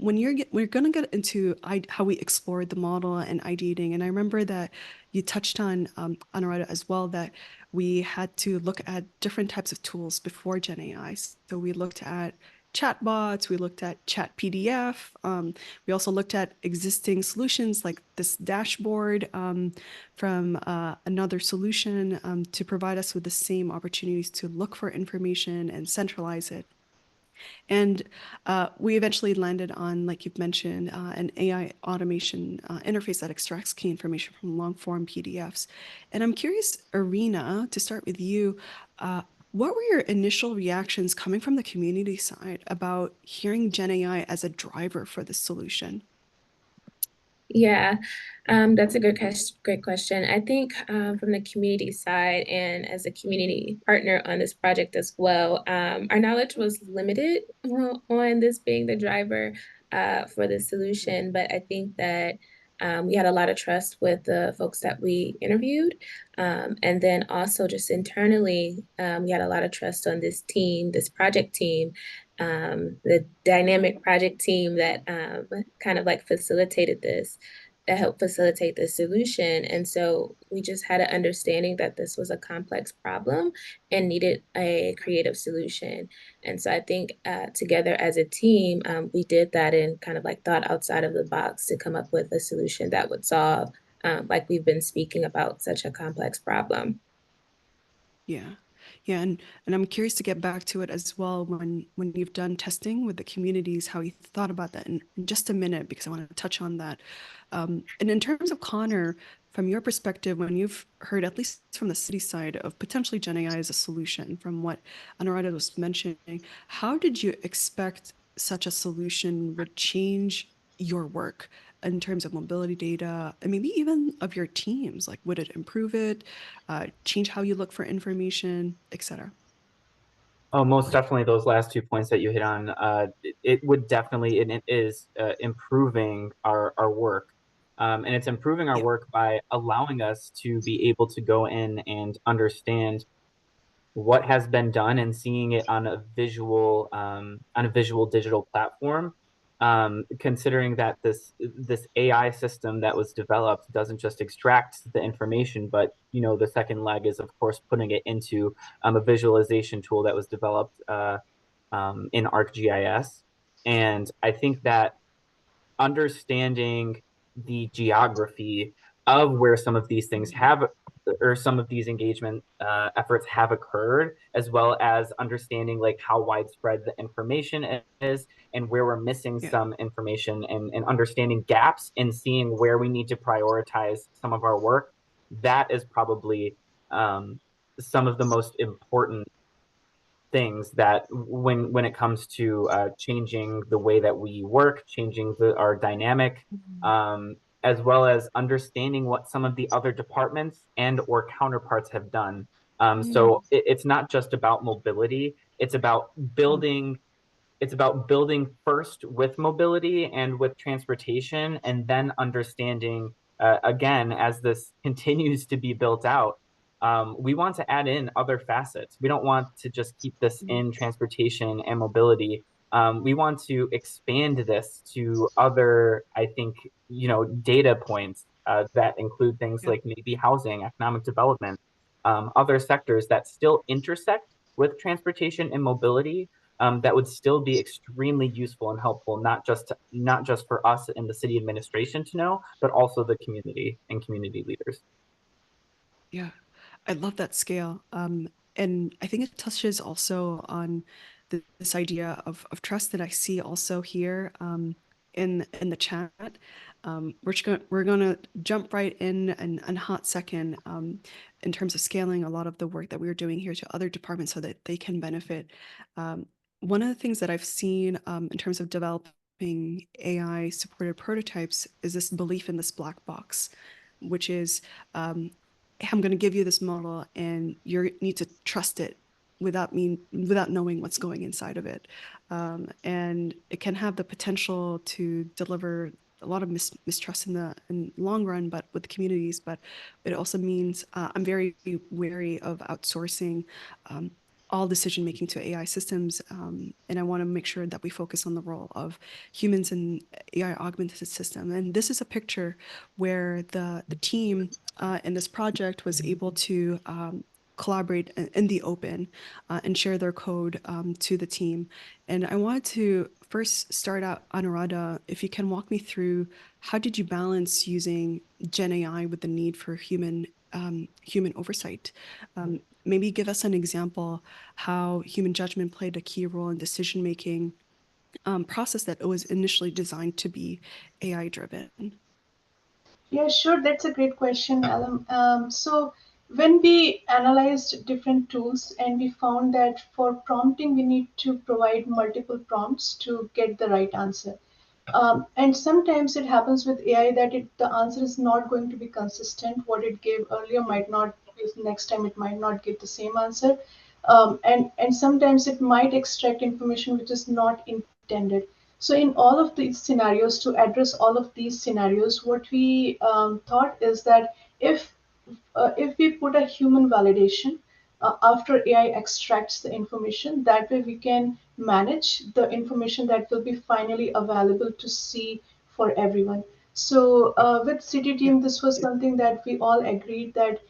when we're going to get into how we explored the model and ideating, and I remember that you touched on Anuradha as well, that we had to look at different types of tools before Gen AI. So we looked at chatbots, we looked at chat PDF. We also looked at existing solutions like this dashboard from another solution to provide us with the same opportunities to look for information and centralize it. And we eventually landed on, like you've mentioned, an AI automation interface that extracts key information from long-form PDFs. And I'm curious, Arina, to start with you, what were your initial reactions coming from the community side about hearing Gen AI as a driver for this solution? Yeah, that's a great question. I think from the community side and as a community partner on this project as well, our knowledge was limited on this being the driver for the solution. But I think that we had a lot of trust with the folks that we interviewed. And then also just internally, we had a lot of trust on this team, this project team, the dynamic project team that kind of like facilitated this, that helped facilitate the solution. And so we just had an understanding that this was a complex problem and needed a creative solution. And so I think together as a team, we did that and kind of like thought outside of the box to come up with a solution that would solve, like we've been speaking about, such a complex problem. Yeah. Yeah, and I'm curious to get back to it as well when you've done testing with the communities, how you thought about that in just a minute, because I want to touch on that. And in terms of Connor, from your perspective, when you've heard, at least from the city side, of potentially Gen AI as a solution, from what Anuradha was mentioning, how did you expect such a solution would change your work in terms of mobility data, and maybe even of your teams? Like, would it improve it, change how you look for information, etc.? Oh, most definitely those last 2 points that you hit on. It would definitely, and it is improving our work. And it's improving our Yeah. work by allowing us to be able to go in and understand what has been done and seeing it on a visual digital platform. Considering that this AI system that was developed doesn't just extract the information, but the second leg is of course putting it into a visualization tool that was developed in ArcGIS. And I think that understanding the geography of where some of these things have, or some of these engagement efforts have occurred, as well as understanding like how widespread the information is and where we're missing Yeah. some information, and understanding gaps and seeing where we need to prioritize some of our work. That is probably some of the most important things that when it comes to changing the way that we work, changing our dynamic, as well as understanding what some of the other departments and or counterparts have done. So it's not just about mobility, it's about building first with mobility and with transportation, and then understanding, again, as this continues to be built out, we want to add in other facets. We don't want to just keep this in transportation and mobility. We want to expand this to other, I think, data points that include things like maybe housing, economic development, other sectors that still intersect with transportation and mobility, that would still be extremely useful and helpful, not just for us in the city administration to know, but also the community and community leaders. Yeah, I love that scale. And I think it touches also on this idea of trust that I see also here in the chat. We're gonna jump right in a hot second in terms of scaling a lot of the work that we're doing here to other departments so that they can benefit. One of the things that I've seen in terms of developing AI supported prototypes is this belief in this black box, which is I'm going to give you this model and you need to trust it without knowing what's going inside of it. And it can have the potential to deliver a lot of mistrust in the long run, but with communities. But it also means I'm very wary of outsourcing all decision making to AI systems, and I want to make sure that we focus on the role of humans in AI augmented system. And this is a picture where the team in this project was able to collaborate in the open and share their code to the team. And I wanted to first start out, Anuradha, if you can walk me through how did you balance using Gen AI with the need for human oversight? Maybe give us an example how human judgment played a key role in decision-making process that was initially designed to be AI-driven. Yeah, sure. That's a great question, Elham. So when we analyzed different tools and we found that for prompting, we need to provide multiple prompts to get the right answer. And sometimes it happens with AI that the answer is not going to be consistent. What it gave earlier might not, next time it might not give the same answer. And sometimes it might extract information which is not intended. So in all of these scenarios, to address all of these scenarios, what we thought is that if we put a human validation after AI extracts the information, that way we can manage the information that will be finally available to see for everyone. So with City Team, this was something that we all agreed that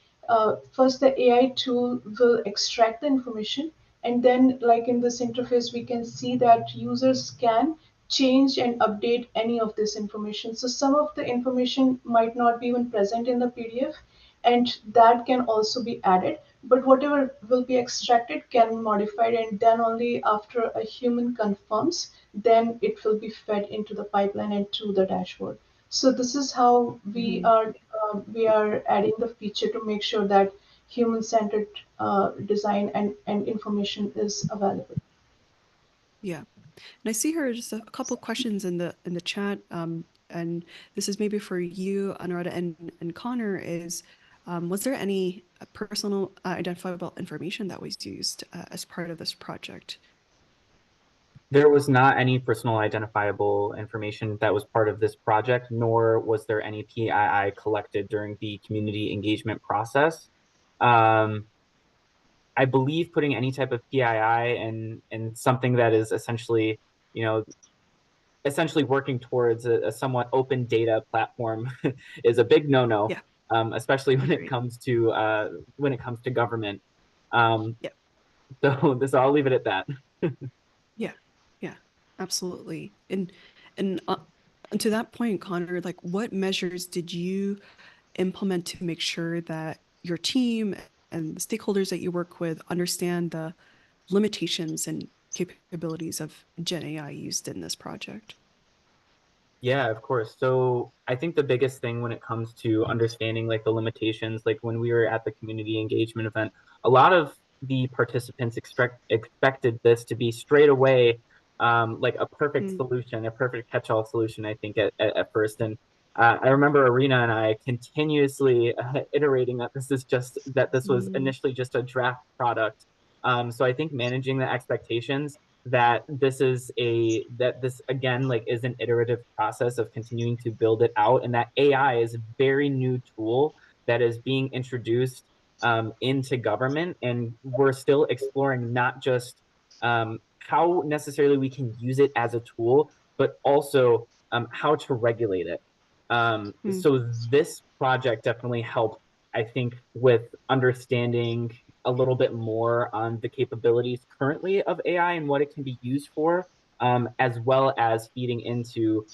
first the AI tool will extract the information, and then like in this interface, we can see that users can change and update any of this information. So some of the information might not be even present in the PDF, and that can also be added, but whatever will be extracted can be modified, and then only after a human confirms, then it will be fed into the pipeline and to the dashboard. So this is how we are we are adding the feature to make sure that human-centered design and information is available. Yeah. And I see here just a couple questions in the chat. And this is maybe for you, Anuradha and Connor, is was there any personal identifiable information that was used as part of this project? There was not any personal identifiable information that was part of this project, nor was there any PII collected during the community engagement process. I believe putting any type of PII and something that is essentially, you know, essentially working towards a somewhat open data platform is a big no-no, Yeah. especially when it Agreed. comes to government. Yep. So I'll leave it at that. Yeah. Yeah. Absolutely. And to that point, Connor, like what measures did you implement to make sure that your team and the stakeholders that you work with understand the limitations and capabilities of Gen AI used in this project? Yeah, of course. So I think the biggest thing when it comes to understanding like the limitations, like when we were at the community engagement event, a lot of the participants expected this to be straight away like a perfect Mm. solution, a perfect catch-all solution, I think at first. And I remember Arena and I continuously iterating that this was initially just a draft product. So I think managing the expectations that this again like is an iterative process of continuing to build it out, and that AI is a very new tool that is being introduced into government, and we're still exploring not just how necessarily we can use it as a tool, but also how to regulate it. So this project definitely helped, I think, with understanding a little bit more on the capabilities currently of AI and what it can be used for, as well as feeding into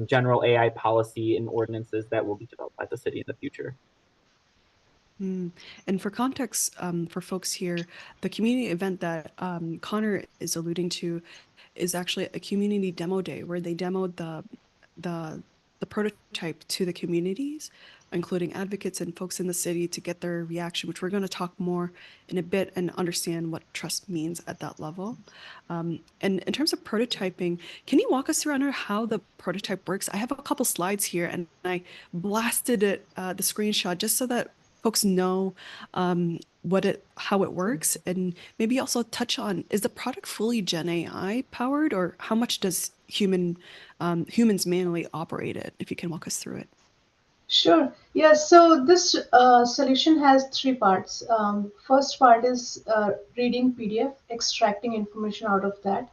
general AI policy and ordinances that will be developed by the city in the future. And for context, for folks here, the community event that Connor is alluding to is actually a community demo day where they demoed the prototype to the communities, including advocates and folks in the city, to get their reaction, which we're going to talk more in a bit and understand what trust means at that level. And in terms of prototyping, can you walk us through, how the prototype works? I have a couple slides here, and I blasted it, the screenshot, just so that folks know how it works, and maybe also touch on, is the product fully Gen AI powered, or how much does humans manually operate it? If you can walk us through it. Sure. Yeah. So this solution has three parts. First part is reading PDF, extracting information out of that,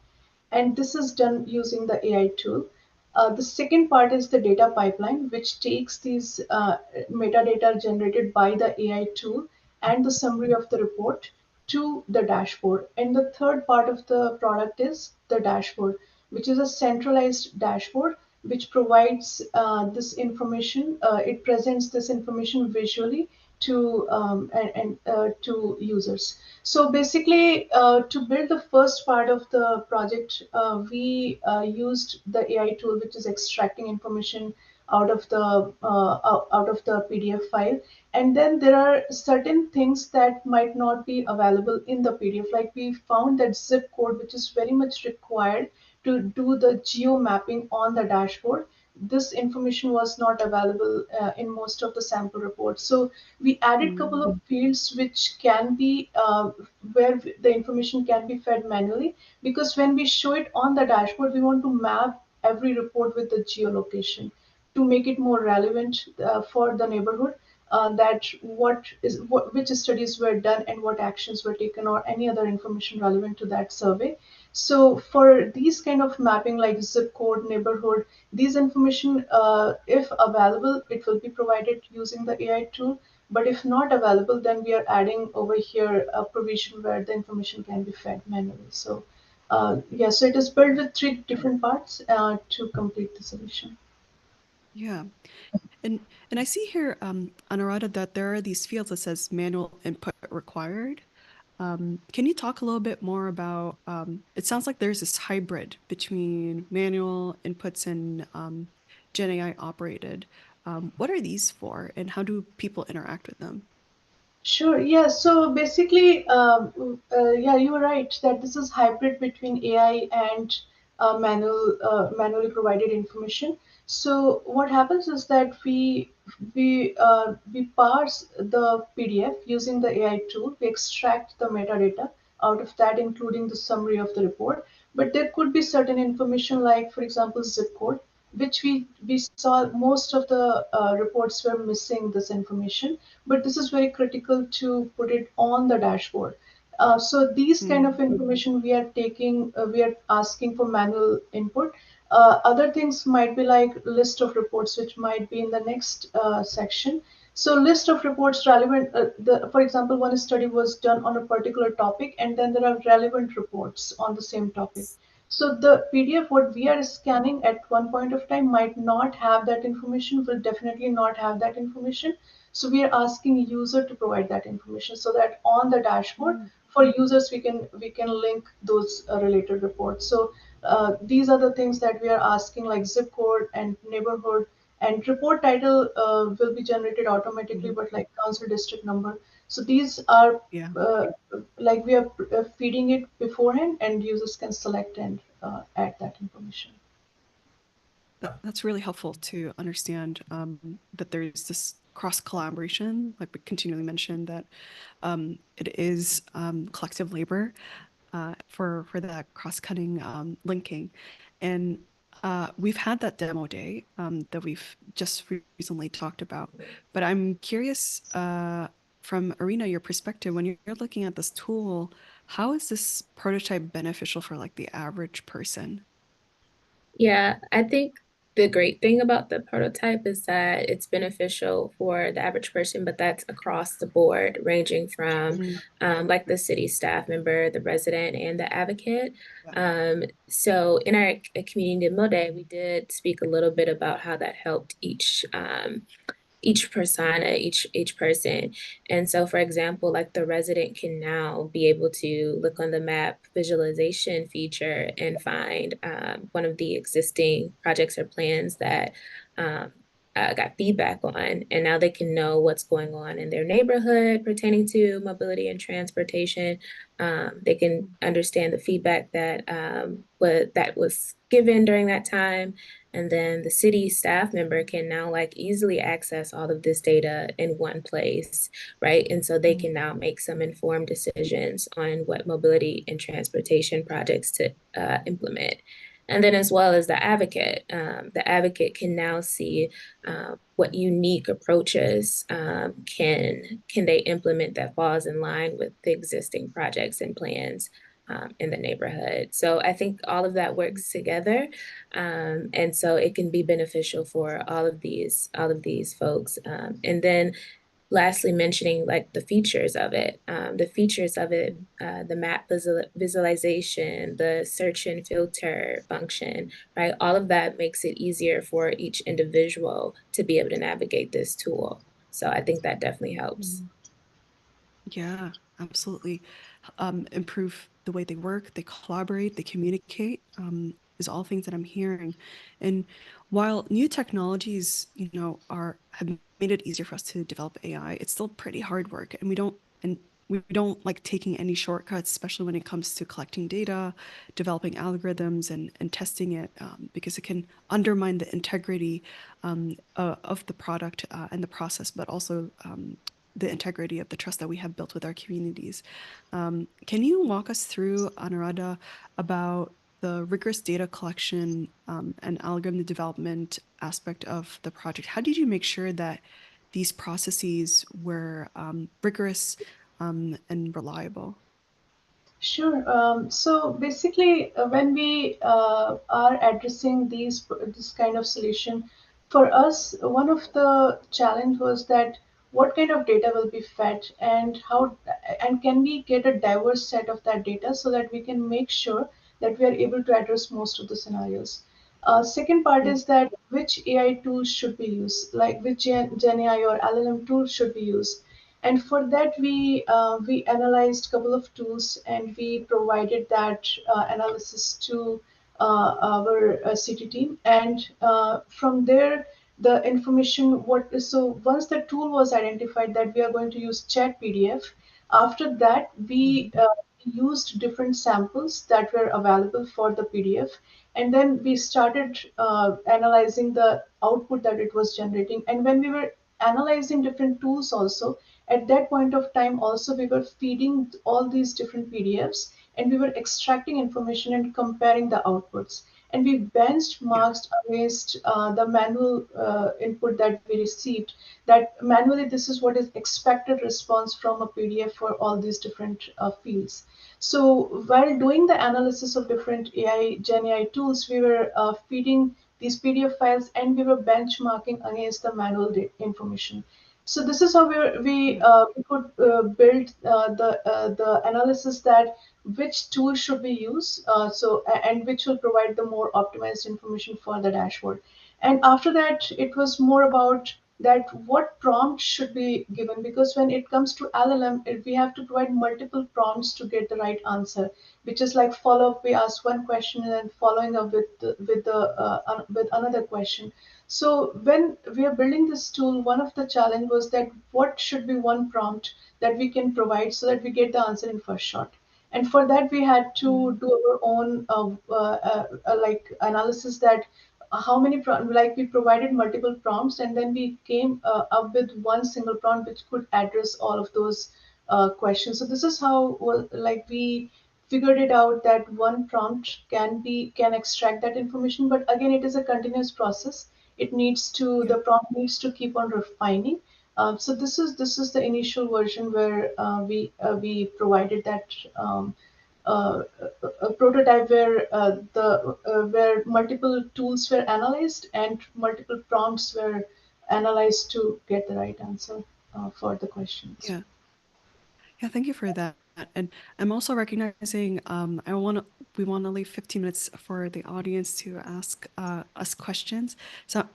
and this is done using the AI tool. The second part is the data pipeline, which takes these metadata generated by the AI tool and the summary of the report to the dashboard. And the third part of the product is the dashboard, which is a centralized dashboard which provides this information. It presents this information visually to to users. So basically, to build the first part of the project, we used the AI tool, which is extracting information out of the PDF file. And then there are certain things that might not be available in the PDF. Like we found that zip code, which is very much required to do the geo mapping on the dashboard. This information was not available in most of the sample reports. So we added a couple of fields which can be where the information can be fed manually, because when we show it on the dashboard, we want to map every report with the geolocation to make it more relevant for the neighborhood, that which studies were done and what actions were taken, or any other information relevant to that survey. So for these kind of mapping, like zip code, neighborhood, these information, if available, it will be provided using the AI tool. But if not available, then we are adding over here a provision where the information can be fed manually. So yeah, so it is built with three different parts to complete the solution. Yeah. And I see here, Anuradha, that there are these fields that says manual input required. Can you talk a little bit more about, it sounds like there's this hybrid between manual inputs and Gen AI operated. What are these for, and how do people interact with them? Sure. Yeah. So basically, yeah, you were right that this is hybrid between AI and manually provided information. So what happens is that we parse the PDF using the AI tool. We extract the metadata out of that, including the summary of the report. But there could be certain information, like for example, zip code, which we saw most of the reports were missing this information, but this is very critical to put it on the dashboard. So these kind of information we are taking, we are asking for manual input. Other things might be like list of reports, which might be in the next section. So list of reports relevant, for example, one study was done on a particular topic, and then there are relevant reports on the same topic. So the PDF, what we are scanning at one point of time might not have that information, will definitely not have that information. So we are asking user to provide that information so that on the dashboard for users we can link those related reports. So these are the things that we are asking, like zip code and neighborhood, and report title will be generated automatically, but like council district number. So these are Yeah. like we are feeding it beforehand, and users can select and add that information. That's really helpful to understand that there's this cross collaboration, like we continually mentioned, that it is collective labor for that cross cutting linking, and we've had that demo day that we've just recently talked about. But I'm curious, from Arena, your perspective, when you're looking at this tool, how is this prototype beneficial for like the average person? Yeah, I think the great thing about the prototype is that it's beneficial for the average person, but that's across the board, ranging from like the city staff member, the resident, and the advocate. So in our community demo day, we did speak a little bit about how that helped each persona, each person. And so, for example, like the resident can now be able to look on the map visualization feature and find one of the existing projects or plans that got feedback on, and now they can know what's going on in their neighborhood pertaining to mobility and transportation. They can understand the feedback that that was given during that time, and then the city staff member can now like easily access all of this data in one place, right? And so they can now make some informed decisions on what mobility and transportation projects to implement. And then as well as the advocate can now see what unique approaches can they implement that falls in line with the existing projects and plans in the neighborhood. So I think all of that works together, and so it can be beneficial for all of these folks. And then lastly, mentioning like the features of it, the map visualization, the search and filter function, right? All of that makes it easier for each individual to be able to navigate this tool. So I think that definitely helps. Yeah, absolutely. Improve the way they work, they collaborate, they communicate, is all things that I'm hearing. And while new technologies, have made it easier for us to develop AI, it's still pretty hard work, and we don't like taking any shortcuts, especially when it comes to collecting data, developing algorithms, and testing it, because it can undermine the integrity of the product and the process, but also the integrity of the trust that we have built with our communities. Can you walk us through, Anuradha, about the rigorous data collection and algorithm development aspect of the project? How did you make sure that these processes were rigorous and reliable? Sure. So basically, when we are addressing this kind of solution, for us, one of the challenge was that what kind of data will be fed, and how, and can we get a diverse set of that data so that we can make sure that we are able to address most of the scenarios. Second part is that which AI tools should be used, like which Gen AI or LLM tools should be used. And for that, we analyzed a couple of tools, and we provided that analysis to our city team. And from there, the information so once the tool was identified that we are going to use chat PDF, after that we used different samples that were available for the PDF, and then we started analyzing the output that it was generating. And when we were analyzing different tools also, at that point of time also we were feeding all these different PDFs, and we were extracting information and comparing the outputs, and we benchmarked against the manual input that we received, that manually this is what is expected response from a PDF for all these different fields. So while doing the analysis of different Gen AI tools, we were feeding these PDF files, and we were benchmarking against the manual information. So this is how we could build the analysis that which tool should we use, and which will provide the more optimized information for the dashboard. And after that, it was more about that what prompt should be given, because when it comes to LLM, we have to provide multiple prompts to get the right answer, which is like follow up. We ask one question and then following up with another question. So when we are building this tool, one of the challenge was that what should be one prompt that we can provide so that we get the answer in first shot. And for that, we had to do our own like analysis that how many like we provided multiple prompts, and then we came up with one single prompt which could address all of those questions. So this is how like we figured it out that one prompt can extract that information, but again it is a continuous process. It needs to the prompt needs to keep on refining. So this is the initial version where we provided that a prototype where where multiple tools were analyzed and multiple prompts were analyzed to get the right answer for the questions. Yeah. Yeah, thank you for that. And I'm also recognizing we want to leave 15 minutes for the audience to ask us questions. So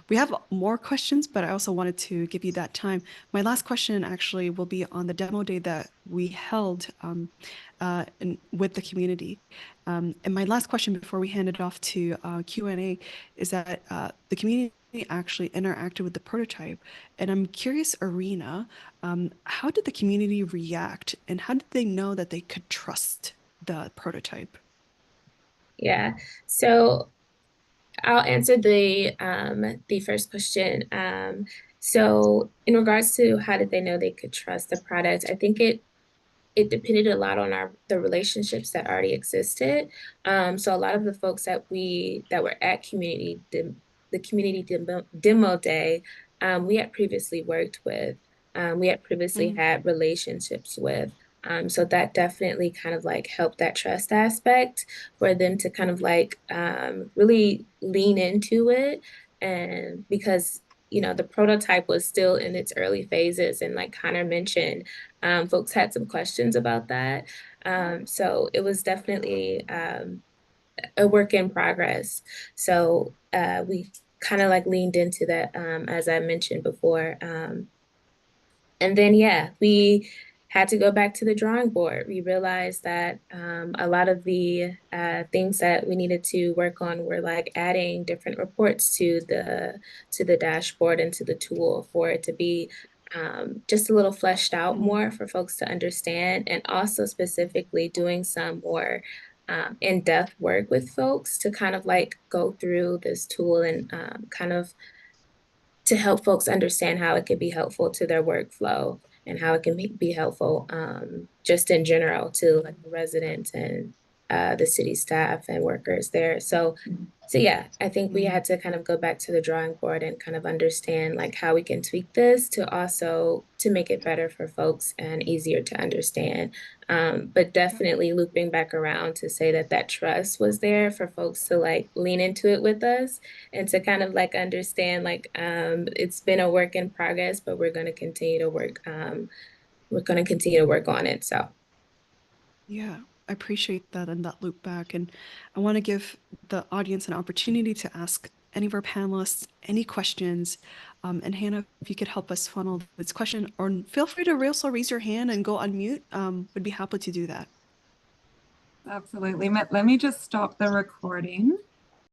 we have more questions, but I also wanted to give you that time. My last question actually will be on the demo day that we held with the community. And my last question before we hand it off to Q&A is that the community actually interacted with the prototype. And I'm curious, Arena, how did the community react, and how did they know that they could trust the prototype? Yeah, so I'll answer the first question. So in regards to how did they know they could trust the product, I think it depended a lot on the relationships that already existed. So a lot of the folks that were at the community demo day, we had previously worked with, we had previously had relationships with. So that definitely kind of like helped that trust aspect for them to kind of like really lean into it. And because the prototype was still in its early phases, and like Connor mentioned, folks had some questions about that. So it was definitely a work in progress. So we kind of like leaned into that, as I mentioned before. And then, yeah, we had to go back to the drawing board. We realized that a lot of the things that we needed to work on were like adding different reports to the dashboard and to the tool for it to be just a little fleshed out more for folks to understand, and also specifically doing some more in-depth work with folks to kind of like go through this tool and kind of to help folks understand how it could be helpful to their workflow and how it can be helpful just in general to like the residents and the city staff and workers there. So yeah, I think we had to kind of go back to the drawing board and kind of understand like how we can tweak this to also to make it better for folks and easier to understand. But definitely looping back around to say that trust was there for folks to like lean into it with us and to kind of like understand like it's been a work in progress, but we're going to continue to work. We're going to continue to work on it. So yeah. I appreciate that and that loop back. And I want to give the audience an opportunity to ask any of our panelists any questions. And Hannah, if you could help us funnel this question, or feel free to also raise your hand and go unmute. Would be happy to do that. Absolutely. Let me just stop the recording.